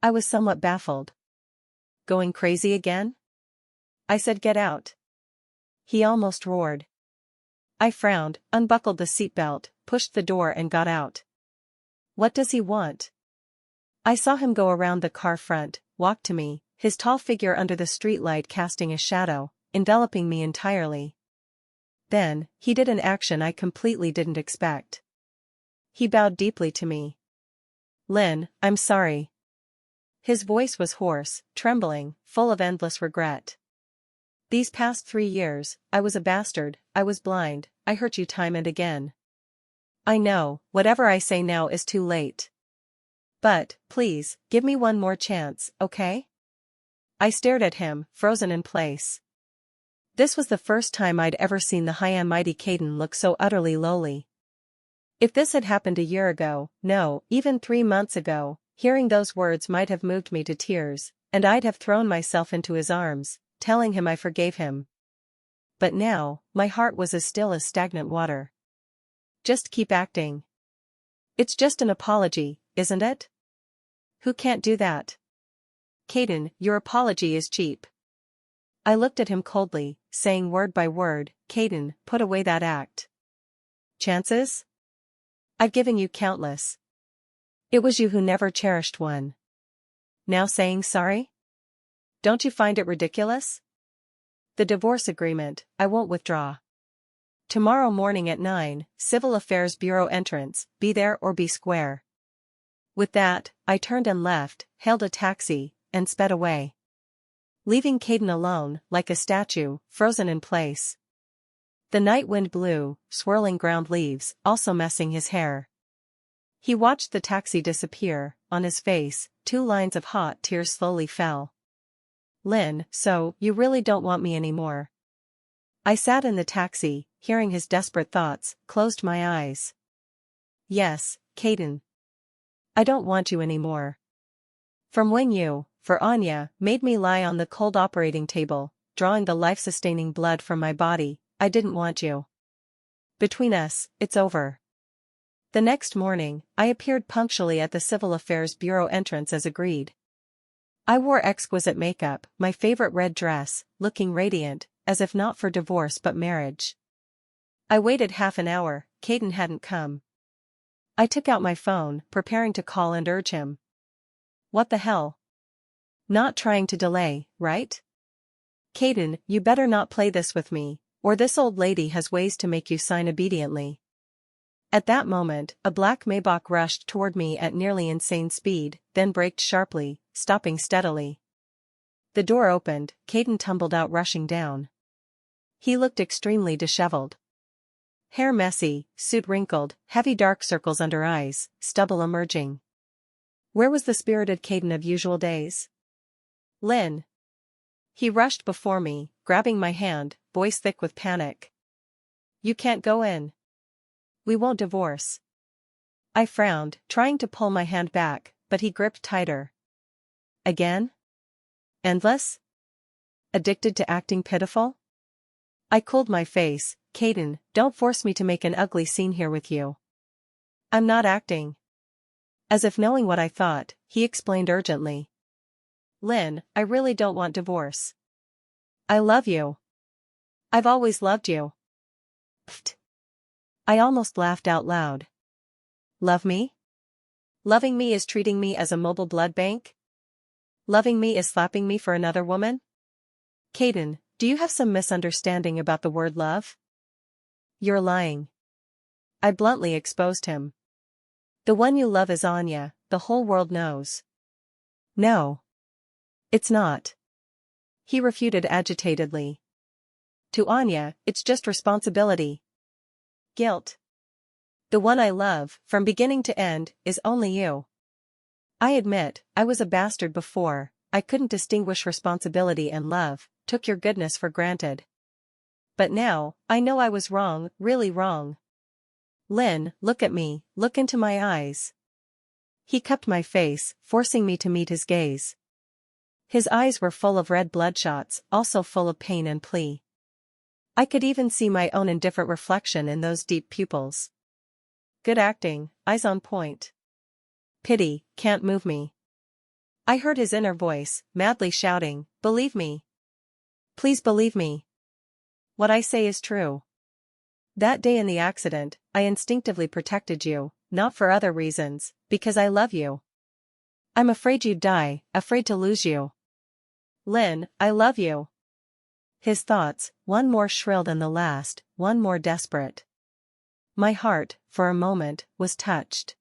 I was somewhat baffled. Going crazy again? I said get out. He almost roared. I frowned, unbuckled the seatbelt, pushed the door and got out. What does he want? I saw him go around the car front, walk to me, his tall figure under the streetlight casting a shadow, enveloping me entirely. Then, he did an action I completely didn't expect. He bowed deeply to me. Lynn, I'm sorry. His voice was hoarse, trembling, full of endless regret. These past 3 years, I was a bastard, I was blind, I hurt you time and again. I know, whatever I say now is too late. But, please, give me one more chance, okay? I stared at him, frozen in place. This was the first time I'd ever seen the high and mighty Caden look so utterly lowly. If this had happened a year ago, no, even 3 months ago, hearing those words might have moved me to tears, and I'd have thrown myself into his arms, telling him I forgave him. But now, my heart was as still as stagnant water. Just keep acting. It's just an apology, isn't it? Who can't do that? Caden, your apology is cheap. I looked at him coldly, saying word by word, Caden, put away that act. Chances? I've given you countless. It was you who never cherished one. Now saying sorry? Don't you find it ridiculous? The divorce agreement, I won't withdraw. Tomorrow morning at 9, Civil Affairs Bureau entrance, be there or be square. With that, I turned and left, hailed a taxi, and sped away. Leaving Caden alone, like a statue, frozen in place. The night wind blew, swirling ground leaves, also messing his hair. He watched the taxi disappear, on his face, 2 lines of hot tears slowly fell. Lynn, so, you really don't want me anymore. I sat in the taxi, hearing his desperate thoughts, closed my eyes. Yes, Caden. I don't want you anymore. From when you, for Anya, made me lie on the cold operating table, drawing the life-sustaining blood from my body, I didn't want you. Between us, it's over. The next morning, I appeared punctually at the Civil Affairs Bureau entrance as agreed. I wore exquisite makeup, my favorite red dress, looking radiant, as if not for divorce but marriage. I waited half an hour, Caden hadn't come. I took out my phone, preparing to call and urge him. What the hell? Not trying to delay, right? Caden, you better not play this with me, or this old lady has ways to make you sign obediently. At that moment, a black Maybach rushed toward me at nearly insane speed, then braked sharply, stopping steadily. The door opened, Caden tumbled out rushing down. He looked extremely disheveled. Hair messy, suit wrinkled, heavy dark circles under eyes, stubble emerging. Where was the spirited Caden of usual days? Lynn. He rushed before me, grabbing my hand, voice thick with panic. You can't go in. We won't divorce. I frowned, trying to pull my hand back, but he gripped tighter. Again? Endless? Addicted to acting pitiful? I cooled my face. Caden, don't force me to make an ugly scene here with you. I'm not acting. As if knowing what I thought, he explained urgently. Lynn, I really don't want divorce. I love you. I've always loved you. Pfft. I almost laughed out loud. Love me? Loving me is treating me as a mobile blood bank? Loving me is slapping me for another woman? Caden, do you have some misunderstanding about the word love? You're lying. I bluntly exposed him. The one you love is Anya, the whole world knows. No. It's not. He refuted agitatedly. To Anya, it's just responsibility. Guilt. The one I love, from beginning to end, is only you. I admit, I was a bastard before, I couldn't distinguish responsibility and love, took your goodness for granted. But now, I know I was wrong, really wrong. Lynn, look at me, look into my eyes. He cupped my face, forcing me to meet his gaze. His eyes were full of red bloodshots, also full of pain and plea. I could even see my own indifferent reflection in those deep pupils. Good acting, eyes on point. Pity, can't move me. I heard his inner voice, madly shouting, believe me. Please believe me. What I say is true. That day in the accident, I instinctively protected you, not for other reasons, because I love you. I'm afraid you'd die, afraid to lose you. Lynn, I love you. His thoughts, one more shrill than the last, one more desperate. My heart, for a moment, was touched.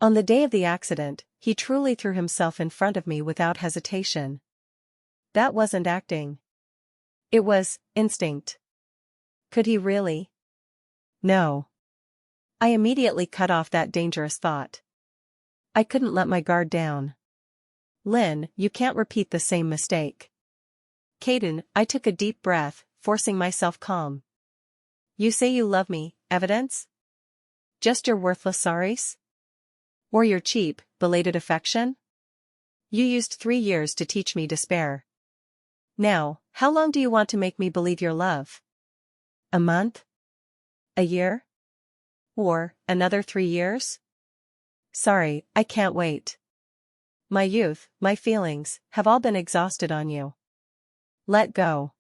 On the day of the accident, he truly threw himself in front of me without hesitation. That wasn't acting. It was instinct. Could he really? No. I immediately cut off that dangerous thought. I couldn't let my guard down. Lynn, you can't repeat the same mistake. Caden, I took a deep breath, forcing myself calm. You say you love me, evidence? Just your worthless sorries? Or your cheap, belated affection? You used 3 years to teach me despair. Now, how long do you want to make me believe your love? A month? A year? Or, another 3 years? Sorry, I can't wait. My youth, my feelings, have all been exhausted on you. Let go.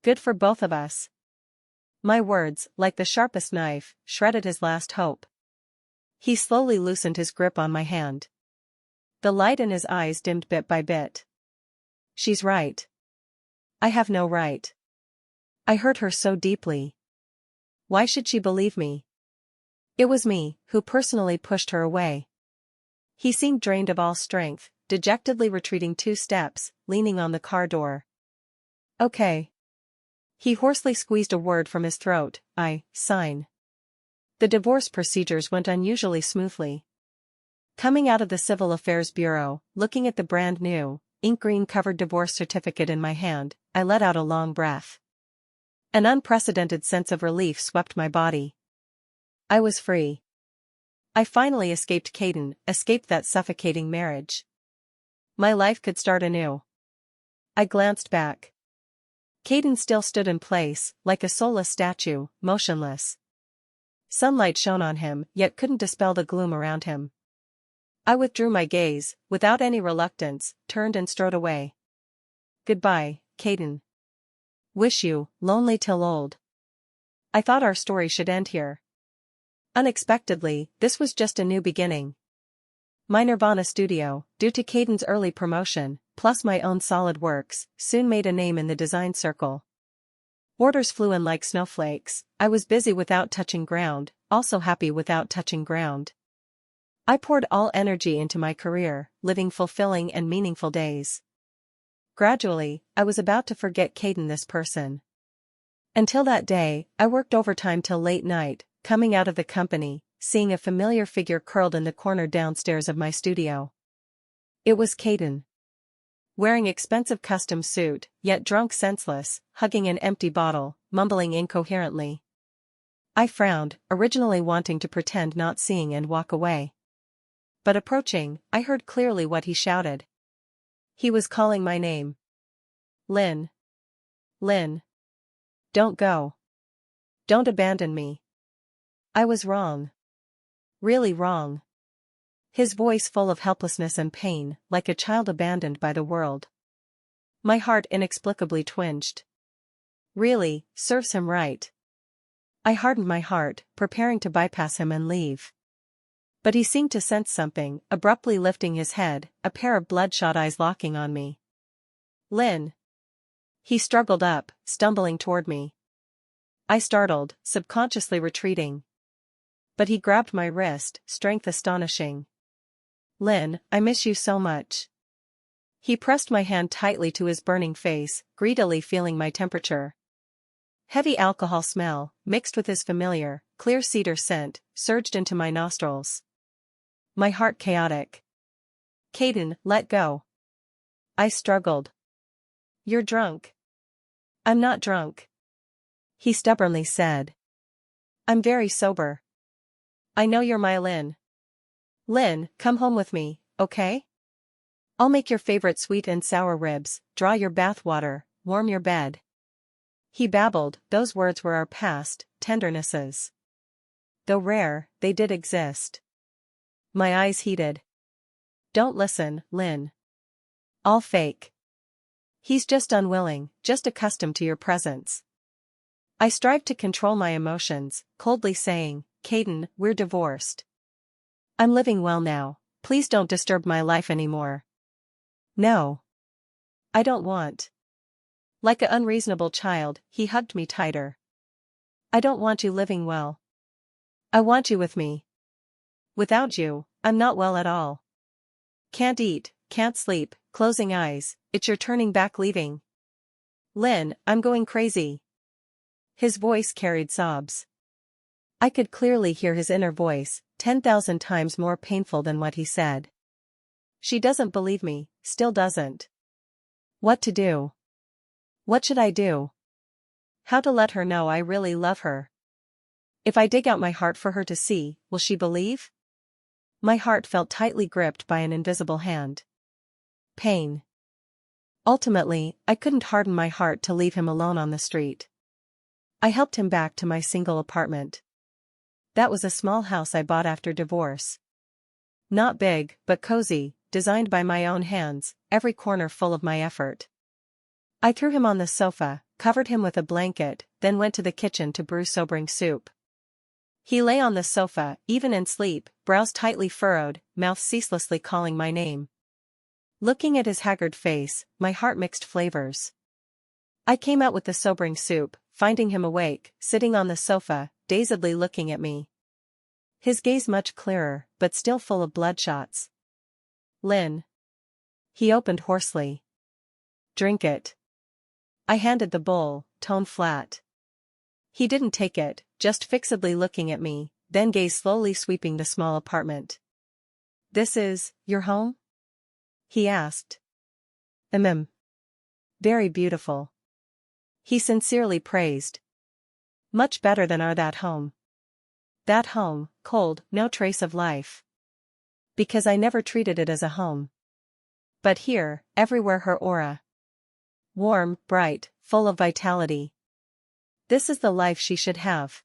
Good for both of us. My words, like the sharpest knife, shredded his last hope. He slowly loosened his grip on my hand. The light in his eyes dimmed bit by bit. She's right. I have no right. I hurt her so deeply. Why should she believe me? It was me who personally pushed her away. He seemed drained of all strength, dejectedly retreating 2 steps, leaning on the car door. Okay. He hoarsely squeezed a word from his throat, sign. The divorce procedures went unusually smoothly. Coming out of the Civil Affairs Bureau, looking at the brand new, ink green covered divorce certificate in my hand, I let out a long breath. An unprecedented sense of relief swept my body. I was free. I finally escaped Caden, escaped that suffocating marriage. My life could start anew. I glanced back. Caden still stood in place, like a soulless statue, motionless. Sunlight shone on him, yet couldn't dispel the gloom around him. I withdrew my gaze, without any reluctance, turned and strode away. Goodbye, Caden. Wish you, lonely till old. I thought our story should end here. Unexpectedly, this was just a new beginning. My Nirvana studio, due to Caden's early promotion, plus my own solid works, soon made a name in the design circle. Orders flew in like snowflakes. I was busy without touching ground, also happy without touching ground. I poured all energy into my career, living fulfilling and meaningful days. Gradually, I was about to forget Caden, this person. Until that day, I worked overtime till late night, coming out of the company, seeing a familiar figure curled in the corner downstairs of my studio. It was Caden. Wearing expensive custom suit, yet drunk senseless, hugging an empty bottle, mumbling incoherently. I frowned, originally wanting to pretend not seeing and walk away. But approaching, I heard clearly what he shouted. He was calling my name. Lynn. Lynn. Don't go. Don't abandon me. I was wrong. Really wrong. His voice full of helplessness and pain, like a child abandoned by the world. My heart inexplicably twinged. Really, serves him right. I hardened my heart, preparing to bypass him and leave. But he seemed to sense something, abruptly lifting his head, a pair of bloodshot eyes locking on me. Lynn. He struggled up, stumbling toward me. I startled, subconsciously retreating. But he grabbed my wrist, strength astonishing. Lynn, I miss you so much. He pressed my hand tightly to his burning face, greedily feeling my temperature. Heavy alcohol smell, mixed with his familiar, clear cedar scent, surged into my nostrils. My heart chaotic. Caden, let go. I struggled. You're drunk. I'm not drunk. He stubbornly said. I'm very sober. I know you're my Lynn. Lynn, come home with me, okay? I'll make your favorite sweet and sour ribs, draw your bath water, warm your bed. He babbled, those words were our past tendernesses. Though rare, they did exist. My eyes heated. Don't listen, Lynn. All fake. He's just unwilling, just accustomed to your presence. I strived to control my emotions, coldly saying, Caden, we're divorced. I'm living well now, please don't disturb my life anymore. No. I don't want. Like an unreasonable child, he hugged me tighter. I don't want you living well. I want you with me. Without you, I'm not well at all. Can't eat, can't sleep, closing eyes, it's your turning back leaving. Lynn, I'm going crazy. His voice carried sobs. I could clearly hear his inner voice, 10,000 times more painful than what he said. She doesn't believe me, still doesn't. What to do? What should I do? How to let her know I really love her? If I dig out my heart for her to see, will she believe? My heart felt tightly gripped by an invisible hand. Pain. Ultimately, I couldn't harden my heart to leave him alone on the street. I helped him back to my single apartment. That was a small house I bought after divorce. Not big, but cozy, designed by my own hands, every corner full of my effort. I threw him on the sofa, covered him with a blanket, then went to the kitchen to brew sobering soup. He lay on the sofa, even in sleep, brows tightly furrowed, mouth ceaselessly calling my name. Looking at his haggard face, my heart mixed flavors. I came out with the sobering soup, finding him awake, sitting on the sofa, dazedly looking at me. His gaze much clearer, but still full of bloodshots. Lynn. He opened hoarsely. Drink it. I handed the bowl, tone flat. He didn't take it, just fixedly looking at me, then gaze slowly sweeping the small apartment. This is your home? He asked. Very beautiful. He sincerely praised. Much better than our that home. That home, cold, no trace of life. Because I never treated it as a home. But here, everywhere her aura. Warm, bright, full of vitality. This is the life she should have.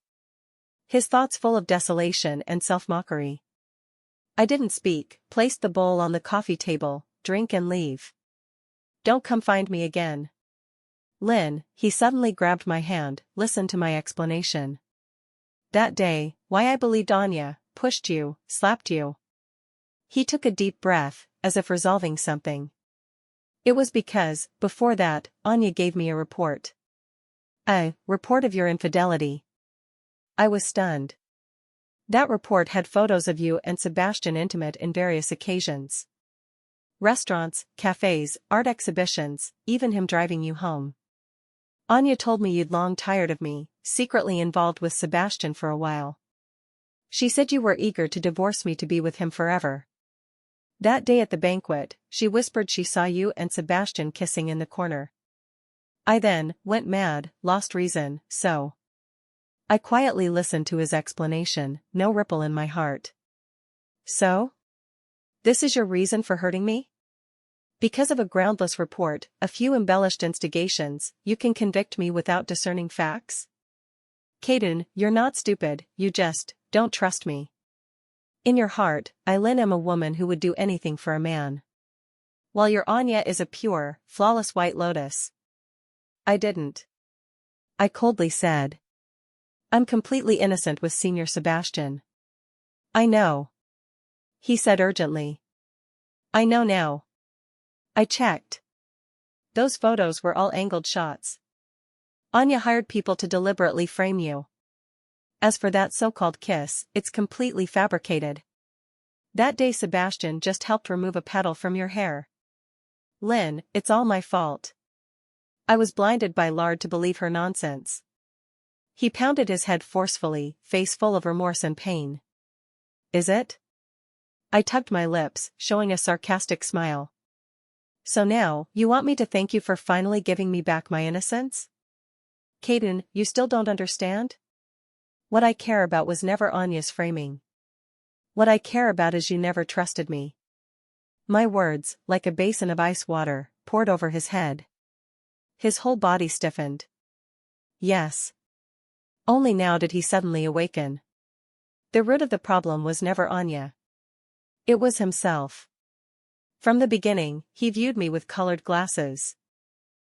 His thoughts full of desolation and self-mockery. I didn't speak, placed the bowl on the coffee table, drink and leave. Don't come find me again. Lynn, he suddenly grabbed my hand, listen to my explanation. That day, why I believed Anya, pushed you, slapped you. He took a deep breath, as if resolving something. It was because, before that, Anya gave me a report. A report of your infidelity. I was stunned. That report had photos of you and Sebastian intimate in various occasions. Restaurants, cafes, art exhibitions, even him driving you home. Anya told me you'd long tired of me, secretly involved with Sebastian for a while. She said you were eager to divorce me to be with him forever. That day at the banquet, she whispered she saw you and Sebastian kissing in the corner. I then went mad, lost reason, so. I quietly listened to his explanation, no ripple in my heart. So? This is your reason for hurting me? Because of a groundless report, a few embellished instigations, you can convict me without discerning facts? Caden, you're not stupid, you just don't trust me. In your heart, I Lynn am a woman who would do anything for a man. While your Anya is a pure, flawless white lotus. I didn't. I coldly said. I'm completely innocent with Senior Sebastian. I know. He said urgently. I know now. I checked. Those photos were all angled shots. Anya hired people to deliberately frame you. As for that so-called kiss, it's completely fabricated. That day Sebastian just helped remove a petal from your hair. Lynn, it's all my fault. I was blinded by lard to believe her nonsense. He pounded his head forcefully, face full of remorse and pain. Is it? I tugged my lips, showing a sarcastic smile. So now, you want me to thank you for finally giving me back my innocence? Caden, you still don't understand? What I care about was never Anya's framing. What I care about is you never trusted me. My words, like a basin of ice water, poured over his head. His whole body stiffened. Yes. Only now did he suddenly awaken. The root of the problem was never Anya. It was himself. From the beginning, he viewed me with colored glasses.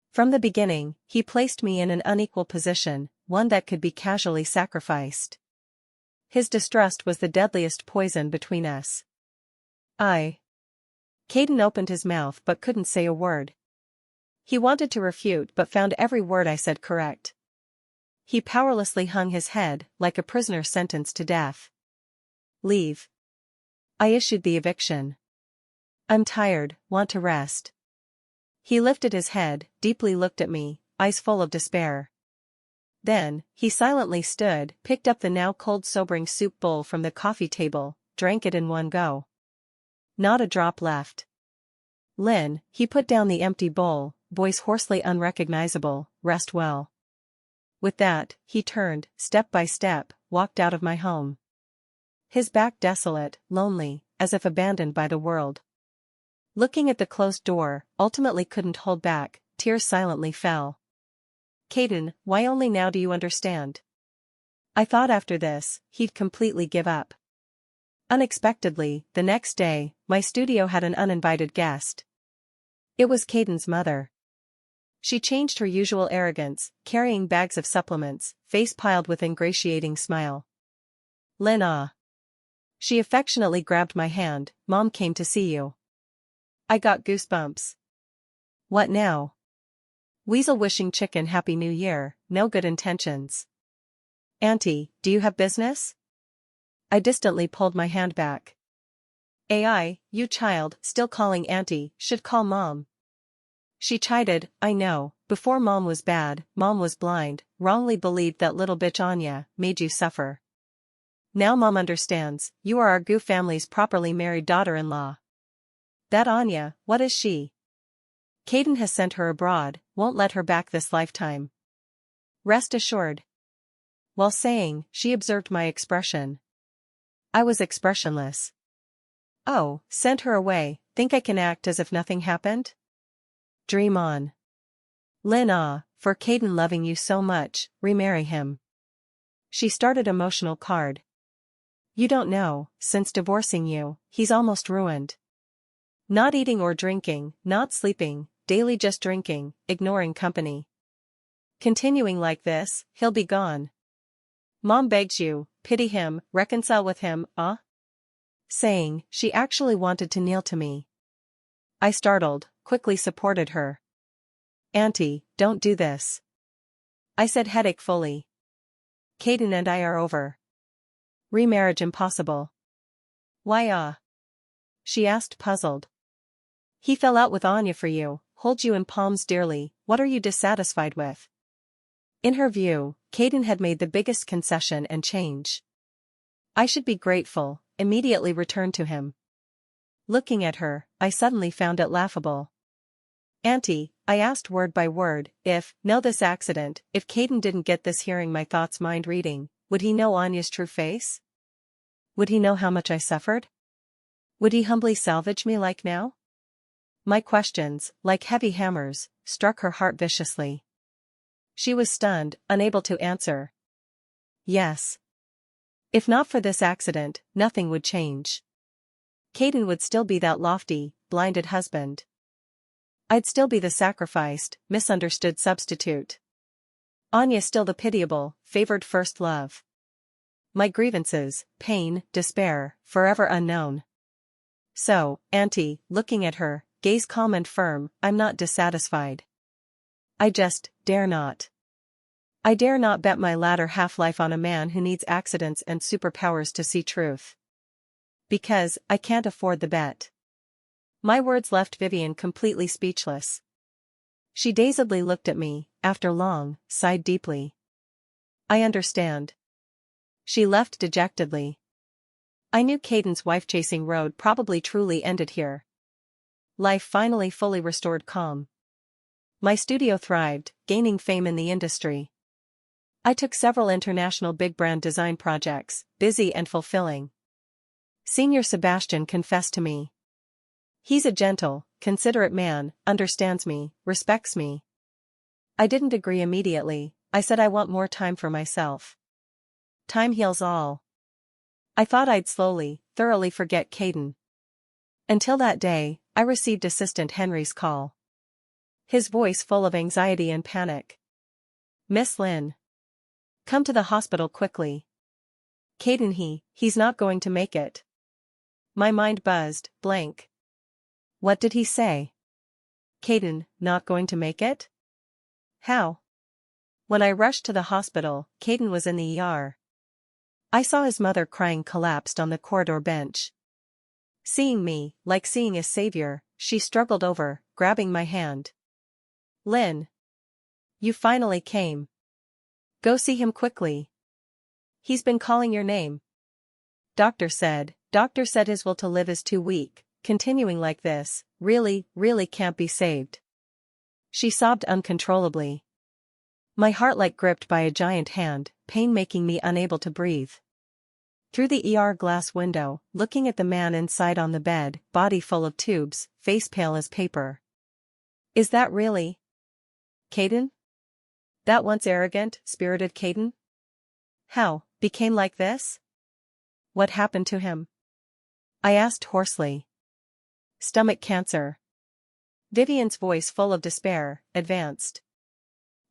From the beginning, he placed me in an unequal position, one that could be casually sacrificed. His distrust was the deadliest poison between us. Caden opened his mouth but couldn't say a word. He wanted to refute but found every word I said correct. He powerlessly hung his head, like a prisoner sentenced to death. Leave. I issued the eviction. I'm tired, want to rest. He lifted his head, deeply looked at me, eyes full of despair. Then, he silently stood, picked up the now cold sobering soup bowl from the coffee table, drank it in one go. Not a drop left. Lynn, he put down the empty bowl, voice hoarsely unrecognizable, rest well. With that, he turned, step by step, walked out of my home. His back desolate, lonely, as if abandoned by the world. Looking at the closed door, ultimately couldn't hold back, tears silently fell. Caden, why only now do you understand? I thought after this, he'd completely give up. Unexpectedly, the next day, my studio had an uninvited guest. It was Caden's mother. She changed her usual arrogance, carrying bags of supplements, face piled with ingratiating smile. Lynn. She affectionately grabbed my hand, Mom came to see you. I got goosebumps. What now? Weasel wishing chicken Happy New Year, no good intentions. Auntie, do you have business? I distantly pulled my hand back. You child, still calling Auntie, should call Mom. She chided, I know, before Mom was bad, Mom was blind, wrongly believed that little bitch Anya made you suffer. Now Mom understands, you are our Goo family's properly married daughter-in-law. That Anya, what is she? Caden has sent her abroad, won't let her back this lifetime. Rest assured. While saying, she observed my expression. I was expressionless. Oh, send her away, think I can act as if nothing happened? Dream on. Lynn, for Caden loving you so much, remarry him. She started emotional card. You don't know, since divorcing you, he's almost ruined. Not eating or drinking, not sleeping, daily just drinking, ignoring company. Continuing like this, he'll be gone. Mom begs you, pity him, reconcile with him, Saying, she actually wanted to kneel to me. I startled, quickly supported her. Auntie, don't do this. I said, headache fully. Caden and I are over. Remarriage impossible. Why She asked, puzzled. He fell out with Anya for you, holds you in palms dearly, what are you dissatisfied with? In her view, Caden had made the biggest concession and change. I should be grateful, immediately returned to him. Looking at her, I suddenly found it laughable. Auntie, I asked word by word, if Caden didn't get this hearing my thoughts mind reading, would he know Anya's true face? Would he know how much I suffered? Would he humbly salvage me like now? My questions, like heavy hammers, struck her heart viciously. She was stunned, unable to answer. Yes. If not for this accident, nothing would change. Caden would still be that lofty, blinded husband. I'd still be the sacrificed, misunderstood substitute. Anya still the pitiable, favored first love. My grievances, pain, despair, forever unknown. So, Auntie, looking at her, gaze calm and firm, I'm not dissatisfied. I just dare not. I dare not bet my latter half-life on a man who needs accidents and superpowers to see truth. Because, I can't afford the bet. My words left Vivian completely speechless. She dazedly looked at me, after long, sighed deeply. I understand. She left dejectedly. I knew Caden's wife-chasing road probably truly ended here. Life finally fully restored calm. My studio thrived, gaining fame in the industry. I took several international big-brand design projects, busy and fulfilling. Senior Sebastian confessed to me. He's a gentle, considerate man, understands me, respects me. I didn't agree immediately, I said I want more time for myself. Time heals all. I thought I'd slowly, thoroughly forget Caden. Until that day, I received Assistant Henry's call. His voice full of anxiety and panic. Miss Lynn. Come to the hospital quickly. Caden he's not going to make it. My mind buzzed, blank. What did he say? Caden, not going to make it? How? When I rushed to the hospital, Caden was in the ER. I saw his mother crying collapsed on the corridor bench. Seeing me, like seeing a savior, she struggled over, grabbing my hand. Lynn. You finally came. Go see him quickly. He's been calling your name. Doctor said his will to live is too weak, continuing like this, really can't be saved. She sobbed uncontrollably. My heart like gripped by a giant hand, pain making me unable to breathe. Through the ER glass window, looking at the man inside on the bed, body full of tubes, face pale as paper. Is that really Caden? That once arrogant, spirited Caden? How, became like this? What happened to him? I asked hoarsely. Stomach cancer. Vivian's voice full of despair, advanced.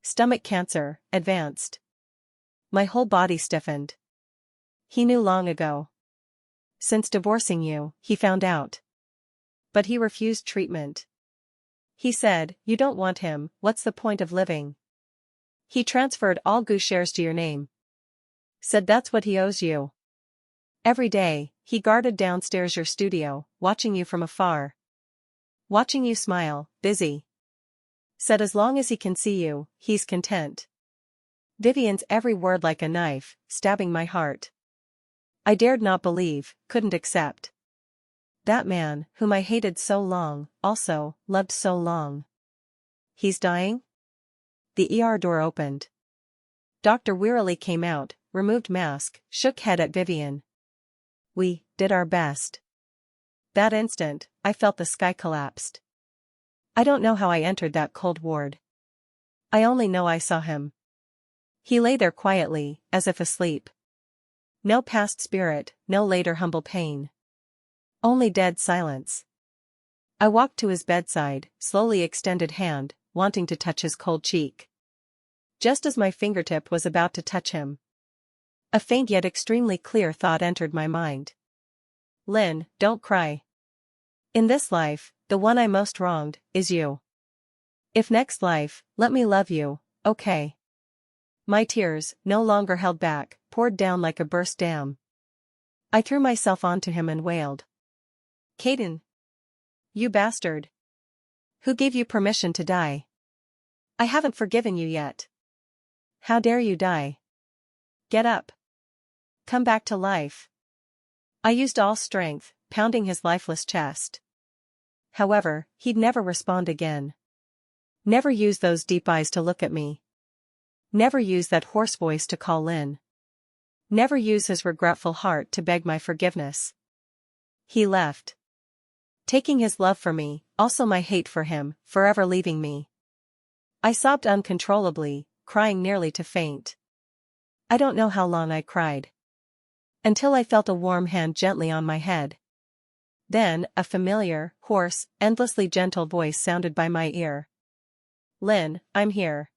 Stomach cancer, advanced. My whole body stiffened. He knew long ago. Since divorcing you, he found out. But he refused treatment. He said, you don't want him, what's the point of living? He transferred all GU shares to your name. Said that's what he owes you. Every day, he guarded downstairs your studio, watching you from afar. Watching you smile, busy. Said as long as he can see you, he's content. Vivian's every word like a knife, stabbing my heart. I dared not believe, couldn't accept. That man, whom I hated so long, also, loved so long. He's dying? The ER door opened. Doctor wearily came out, removed mask, shook head at Vivian. We did our best. That instant, I felt the sky collapsed. I don't know how I entered that cold ward. I only know I saw him. He lay there quietly, as if asleep. No past spirit, no later humble pain. Only dead silence. I walked to his bedside, slowly extended hand, wanting to touch his cold cheek. Just as my fingertip was about to touch him, a faint yet extremely clear thought entered my mind. Lynn, don't cry. In this life, the one I most wronged, is you. If next life, let me love you, okay? My tears, no longer held back, poured down like a burst dam. I threw myself onto him and wailed. Caden. You bastard. Who gave you permission to die? I haven't forgiven you yet. How dare you die? Get up. Come back to life. I used all strength, pounding his lifeless chest. However, he'd never respond again. Never use those deep eyes to look at me. Never use that hoarse voice to call Lynn. Never use his regretful heart to beg my forgiveness. He left. Taking his love for me, also my hate for him, forever leaving me. I sobbed uncontrollably, crying nearly to faint. I don't know how long I cried. Until I felt a warm hand gently on my head. Then, a familiar, hoarse, endlessly gentle voice sounded by my ear. Lynn, I'm here.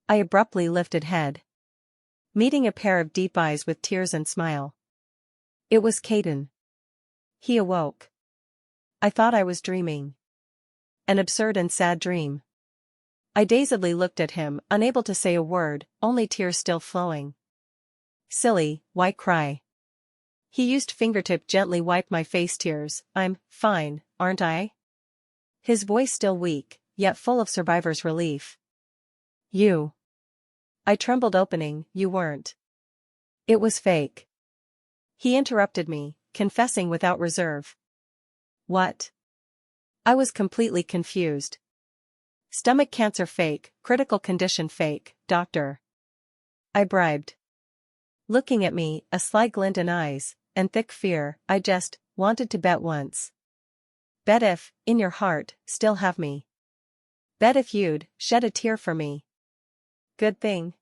I abruptly lifted head. Meeting a pair of deep eyes with tears and smile. It was Caden. He awoke. I thought I was dreaming. An absurd and sad dream. I dazedly looked at him, unable to say a word, only tears still flowing. Silly, why cry? He used fingertip gently wiped my face tears. I'm fine, aren't I? His voice still weak, yet full of survivor's relief. You. I trembled opening, you weren't. It was fake. He interrupted me, confessing without reserve. What? I was completely confused. Stomach cancer fake, critical condition fake, doctor. I bribed. Looking at me, a sly glint in eyes, and thick fear, I just wanted to bet once. Bet if, in your heart, still have me. Bet if you'd shed a tear for me. Good thing.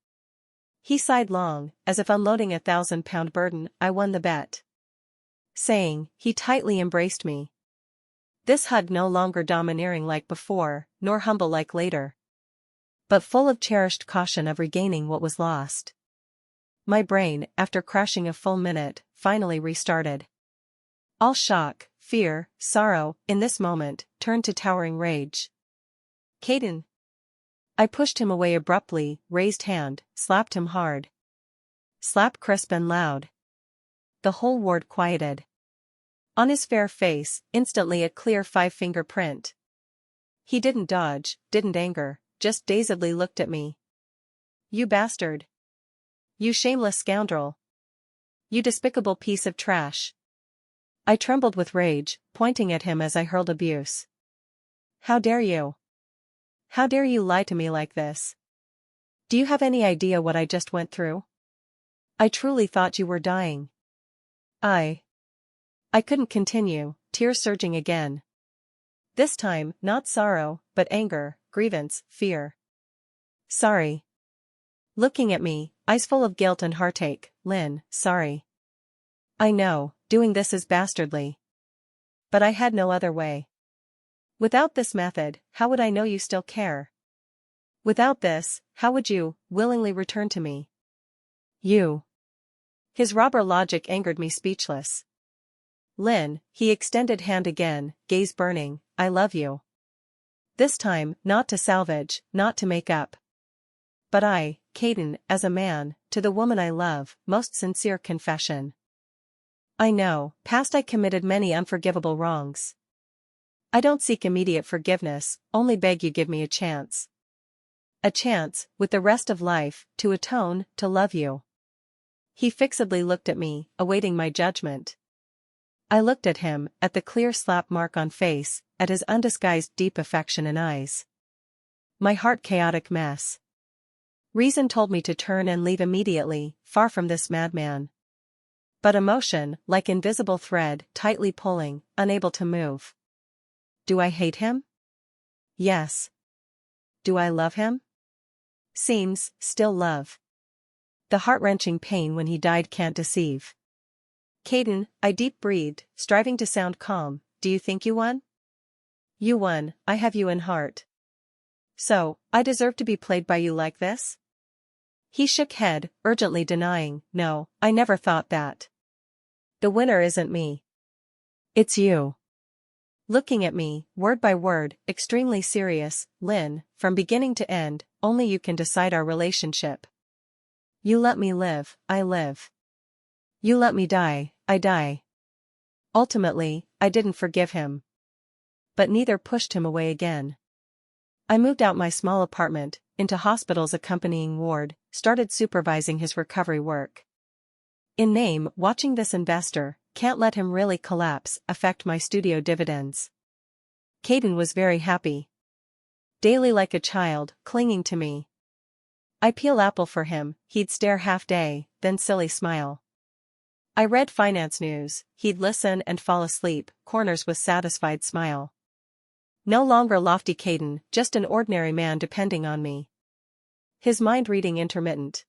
He sighed long, as if unloading a 1,000-pound burden. I won the bet. Saying, he tightly embraced me. This hug no longer domineering like before, nor humble like later. But full of cherished caution of regaining what was lost. My brain, after crashing a full minute, finally restarted. All shock, fear, sorrow, in this moment, turned to towering rage. Caden. I pushed him away abruptly, raised hand, slapped him hard. Slap crisp and loud. The whole ward quieted. On his fair face, instantly a clear 5-finger print. He didn't dodge, didn't anger, just dazedly looked at me. You bastard. You shameless scoundrel. You despicable piece of trash. I trembled with rage, pointing at him as I hurled abuse. How dare you? How dare you lie to me like this? Do you have any idea what I just went through? I truly thought you were dying. I couldn't continue, tears surging again. This time, not sorrow, but anger, grievance, fear. Sorry. Looking at me, eyes full of guilt and heartache. Lynn, sorry. I know, doing this is bastardly. But I had no other way. Without this method, how would I know you still care? Without this, how would you willingly return to me? You. His robber logic angered me speechless. Lynn, he extended hand again, gaze burning, I love you. This time, not to salvage, not to make up. But I, Caden, as a man, to the woman I love, most sincere confession. I know, past I committed many unforgivable wrongs. I don't seek immediate forgiveness, only beg you give me a chance. A chance, with the rest of life, to atone, to love you. He fixedly looked at me, awaiting my judgment. I looked at him, at the clear slap mark on face, at his undisguised deep affection in eyes. My heart chaotic mess. Reason told me to turn and leave immediately, far from this madman. But emotion, like invisible thread, tightly pulling, unable to move. Do I hate him? Yes. Do I love him? Seems, still love. The heart-wrenching pain when he died can't deceive. Caden, I deep breathed, striving to sound calm, do you think you won? You won, I have you in heart. So, I deserve to be played by you like this? He shook head, urgently denying, no, I never thought that. The winner isn't me. It's you. Looking at me, word by word, extremely serious, Lynn, from beginning to end, only you can decide our relationship. You let me live, I live. You let me die, I die. Ultimately, I didn't forgive him. But neither pushed him away again. I moved out my small apartment, into hospital's accompanying ward, started supervising his recovery work. In name, watching this investor, can't let him really collapse, affect my studio dividends. Caden was very happy. Daily like a child, clinging to me. I peel apple for him, he'd stare half day, then silly smile. I read finance news, he'd listen and fall asleep, corners with satisfied smile. No longer lofty Caden, just an ordinary man depending on me. His mind reading intermittent.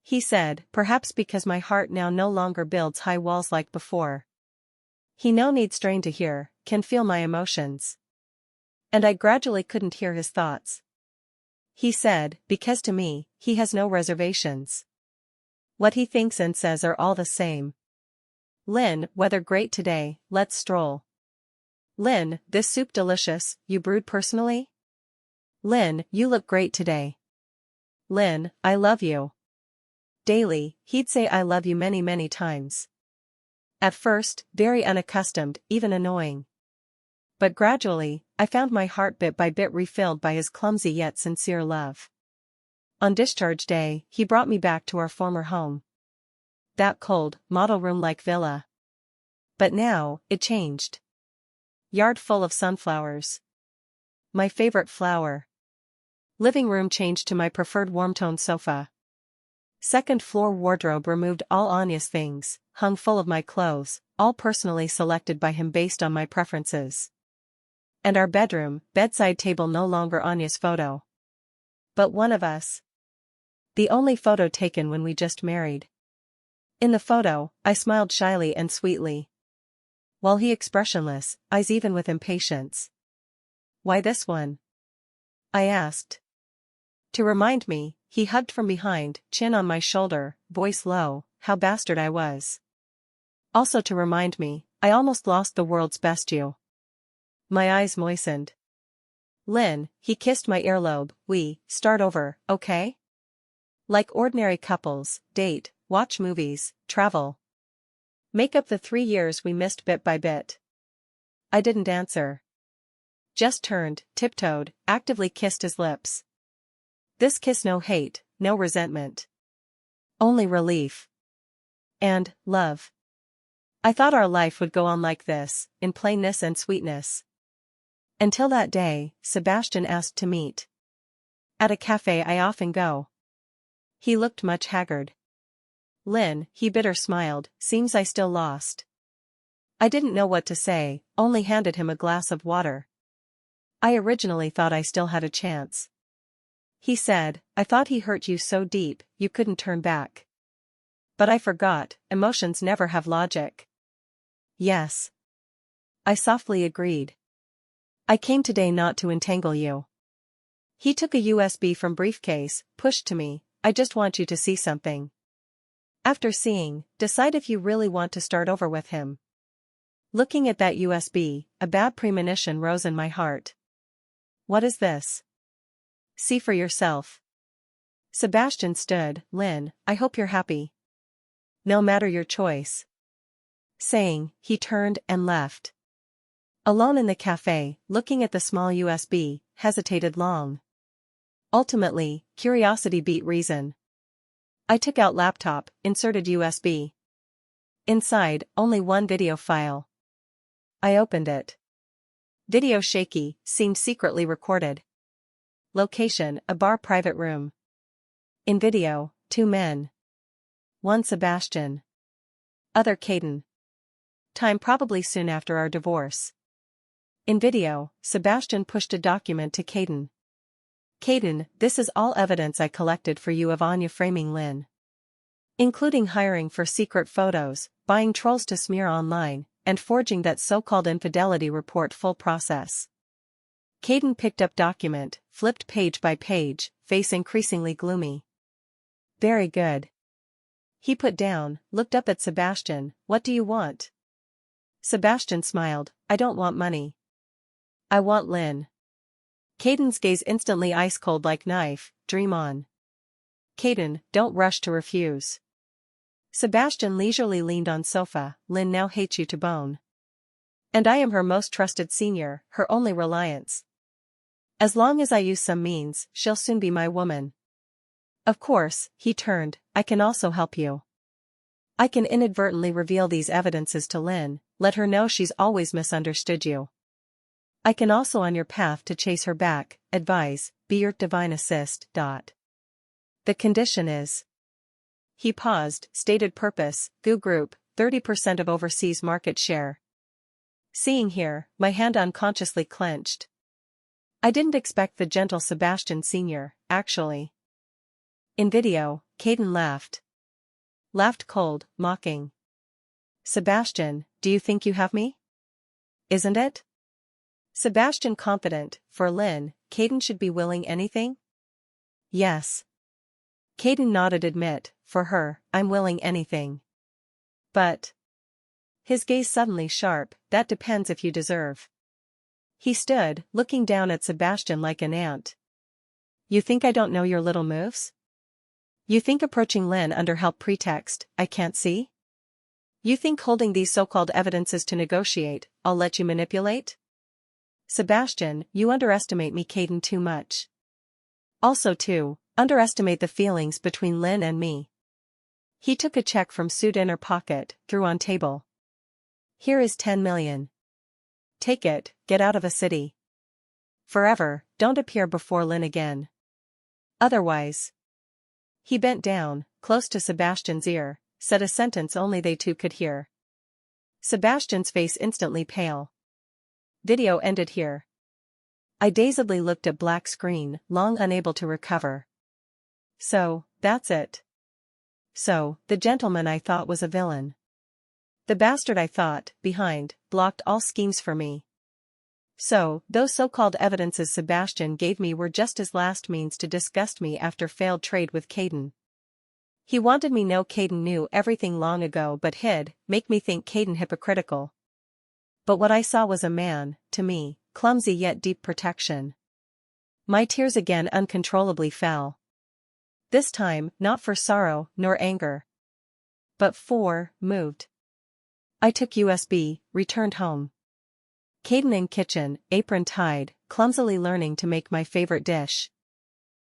He said, perhaps because my heart now no longer builds high walls like before. He no need strain to hear, can feel my emotions. And I gradually couldn't hear his thoughts. He said, because to me, he has no reservations. What he thinks and says are all the same. Lynn, weather great today, let's stroll. Lynn, this soup delicious, you brewed personally? Lynn, you look great today. Lynn, I love you. Daily, he'd say I love you many times. At first, very unaccustomed, even annoying. But gradually, I found my heart bit by bit refilled by his clumsy yet sincere love. On discharge day, he brought me back to our former home. That cold, model room-like villa. But now, it changed. Yard full of sunflowers. My favorite flower. Living room changed to my preferred warm-toned sofa. Second floor wardrobe removed all Anya's things, hung full of my clothes, all personally selected by him based on my preferences. And our bedroom, bedside table no longer Anya's photo. But one of us. The only photo taken when we just married. In the photo, I smiled shyly and sweetly. While he expressionless, eyes even with impatience. Why this one? I asked. To remind me, he hugged from behind, chin on my shoulder, voice low, how bastard I was. Also to remind me, I almost lost the world's best you. My eyes moistened. Lynn, he kissed my earlobe, we, start over, okay? Like ordinary couples, date, watch movies, travel. Make up the 3 years we missed bit by bit. I didn't answer. Just turned, tiptoed, actively kissed his lips. This kiss no hate, no resentment. Only relief. And, love. I thought our life would go on like this, in plainness and sweetness. Until that day, Sebastian asked to meet. At a cafe I often go. He looked much haggard. Lynn, he bitter smiled, seems I still lost. I didn't know what to say, only handed him a glass of water. I originally thought I still had a chance. He said, I thought he hurt you so deep, you couldn't turn back. But I forgot, emotions never have logic. Yes. I softly agreed. I came today not to entangle you. He took a USB from briefcase, pushed to me, I just want you to see something. After seeing, decide if you really want to start over with him. Looking at that USB, a bad premonition rose in my heart. What is this? See for yourself. Sebastian stood, Lynn, I hope you're happy. No matter your choice. Saying, he turned and left. Alone in the cafe, looking at the small USB, hesitated long. Ultimately, curiosity beat reason. I took out laptop, inserted USB. Inside, only one video file. I opened it. Video shaky, seemed secretly recorded. Location, a bar private room. In video, 2 men. One Sebastian. Other Caden. Time probably soon after our divorce. In video, Sebastian pushed a document to Caden. Caden, this is all evidence I collected for you of Anya framing Lynn. Including hiring for secret photos, buying trolls to smear online, and forging that so-called infidelity report. Full process. Caden picked up document, flipped page by page, face increasingly gloomy. Very good. He put down, looked up at Sebastian. What do you want? Sebastian smiled. I don't want money. I want Lynn. Caden's gaze instantly ice cold like knife. Dream on. Caden, don't rush to refuse. Sebastian leisurely leaned on sofa. Lynn now hates you to bone. And I am her most trusted senior, her only reliance. As long as I use some means, she'll soon be my woman. Of course, he turned, I can also help you. I can inadvertently reveal these evidences to Lynn, let her know she's always misunderstood you. I can also on your path to chase her back, advise, be your divine assist. The condition is. He paused, stated purpose, GU Group, 30% of overseas market share. Seeing here, my hand unconsciously clenched. I didn't expect the gentle Sebastian Sr., actually. In video, Caden laughed. Laughed cold, mocking. Sebastian, do you think you have me? Isn't it? Sebastian confident, for Lynn, Caden should be willing anything? Yes. Caden nodded admit, for her, I'm willing anything. But. His gaze suddenly sharp, that depends if you deserve. He stood, looking down at Sebastian like an ant. You think I don't know your little moves? You think approaching Lynn under help pretext, I can't see? You think holding these so-called evidences to negotiate, I'll let you manipulate? Sebastian, you underestimate me. Caden too much. Also too, underestimate the feelings between Lynn and me. He took a check from suit inner pocket, threw on table. Here is 10 million. Take it, get out of a city. Forever, don't appear before Lynn again. Otherwise. He bent down, close to Sebastian's ear, said a sentence only they two could hear. Sebastian's face instantly pale. Video ended here. I dazedly looked at black screen, long unable to recover. So, that's it. So, the gentleman I thought was a villain. The bastard I thought, behind, blocked all schemes for me. So, those so-called evidences Sebastian gave me were just his last means to disgust me after failed trade with Caden. He wanted me know Caden knew everything long ago but hid, make me think Caden hypocritical. But what I saw was a man, to me, clumsy yet deep protection. My tears again uncontrollably fell. This time, not for sorrow, nor anger. But for, moved. I took USB, returned home. Caden in kitchen, apron tied, clumsily learning to make my favorite dish.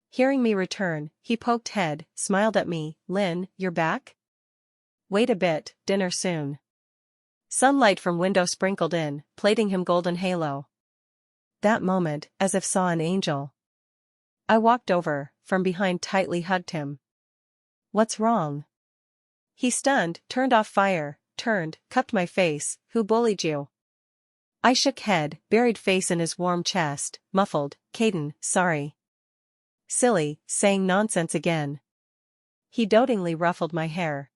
Hearing me return, he poked head, smiled at me. Lynn, you're back? Wait a bit, dinner soon. Sunlight from window sprinkled in, plating him golden halo. That moment, as if saw an angel. I walked over, from behind tightly hugged him. What's wrong? He stunned, turned off fire, turned, cupped my face. Who bullied you? I shook head, buried face in his warm chest, muffled, Caden, sorry. Silly, saying nonsense again. He dotingly ruffled my hair.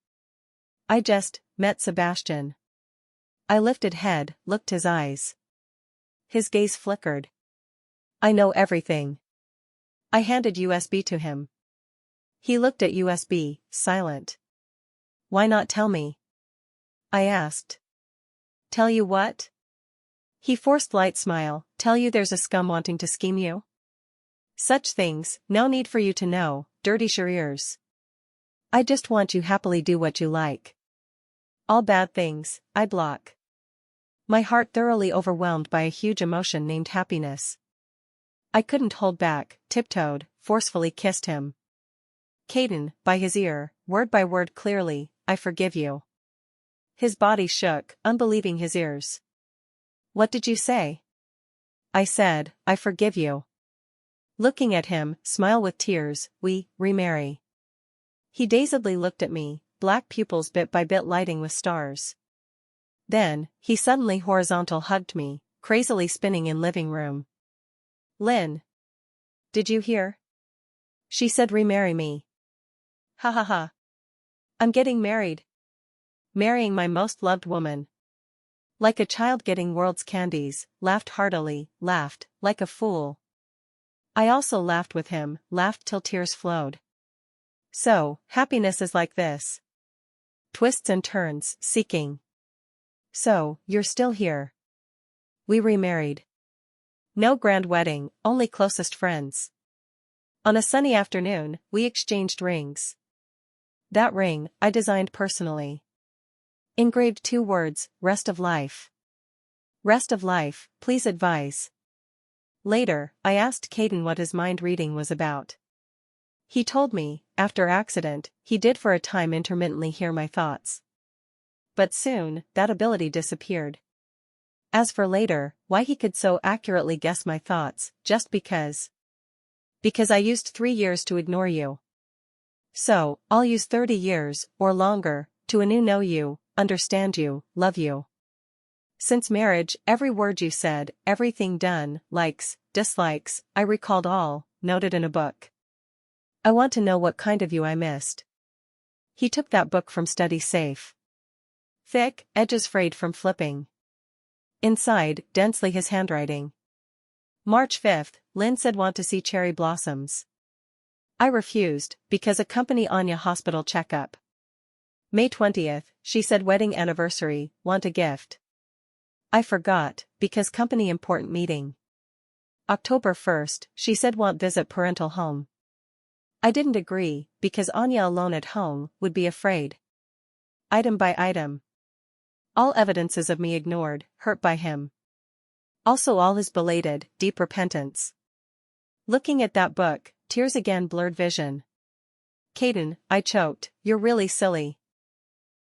I just met Sebastian. I lifted head, looked his eyes. His gaze flickered. I know everything. I handed USB to him. He looked at USB, silent. Why not tell me? I asked. Tell you what? He forced light smile, tell you there's a scum wanting to scheme you? Such things, no need for you to know, dirty your ears. I just want you happily do what you like. All bad things, I block. My heart thoroughly overwhelmed by a huge emotion named happiness. I couldn't hold back, tiptoed, forcefully kissed him. Caden, by his ear, word by word clearly, I forgive you. His body shook, unbelieving his ears. What did you say? I said, I forgive you. Looking at him, smile with tears, we remarry. He dazedly looked at me, black pupils bit by bit lighting with stars. Then, he suddenly horizontal hugged me, crazily spinning in living room. Lynn. Did you hear? She said remarry me. Ha ha ha. I'm getting married. Marrying my most loved woman. Like a child getting world's candies, laughed heartily, laughed, like a fool. I also laughed with him, laughed till tears flowed. So, happiness is like this. Twists and turns, seeking. So, you're still here. We remarried. No grand wedding, only closest friends. On a sunny afternoon, we exchanged rings. That ring, I designed personally. Engraved 2 words, rest of life. Rest of life, please advise. Later, I asked Caden what his mind reading was about. He told me, after accident, he did for a time intermittently hear my thoughts. But soon, that ability disappeared. As for later, why he could so accurately guess my thoughts, just because. Because I used 3 years to ignore you. So, I'll use 30 years, or longer, to anew know you, understand you, love you. Since marriage, every word you said, everything done, likes, dislikes, I recalled all, noted in a book. I want to know what kind of you I missed. He took that book from study safe. Thick, edges frayed from flipping. Inside, densely his handwriting. March 5th, Lynn said want to see cherry blossoms. I refused, because accompany Anya hospital checkup. May 20th, she said wedding anniversary, want a gift. I forgot, because company important meeting. October 1st, she said want visit parental home. I didn't agree, because Anya alone at home, would be afraid. Item by item. All evidences of me ignored, hurt by him. Also all his belated, deep repentance. Looking at that book, tears again blurred vision. Caden, I choked, you're really silly.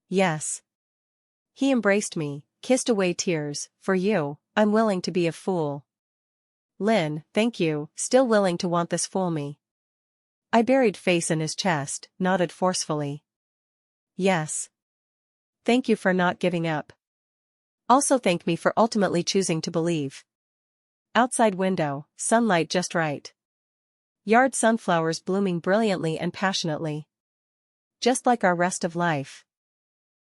Yes. He embraced me, kissed away tears, for you, I'm willing to be a fool. Lynn, thank you, still willing to want this fool me. I buried face in his chest, nodded forcefully. Yes. Thank you for not giving up. Also thank me for ultimately choosing to believe. Outside window, sunlight just right. Yard sunflowers blooming brilliantly and passionately. Just like our rest of life.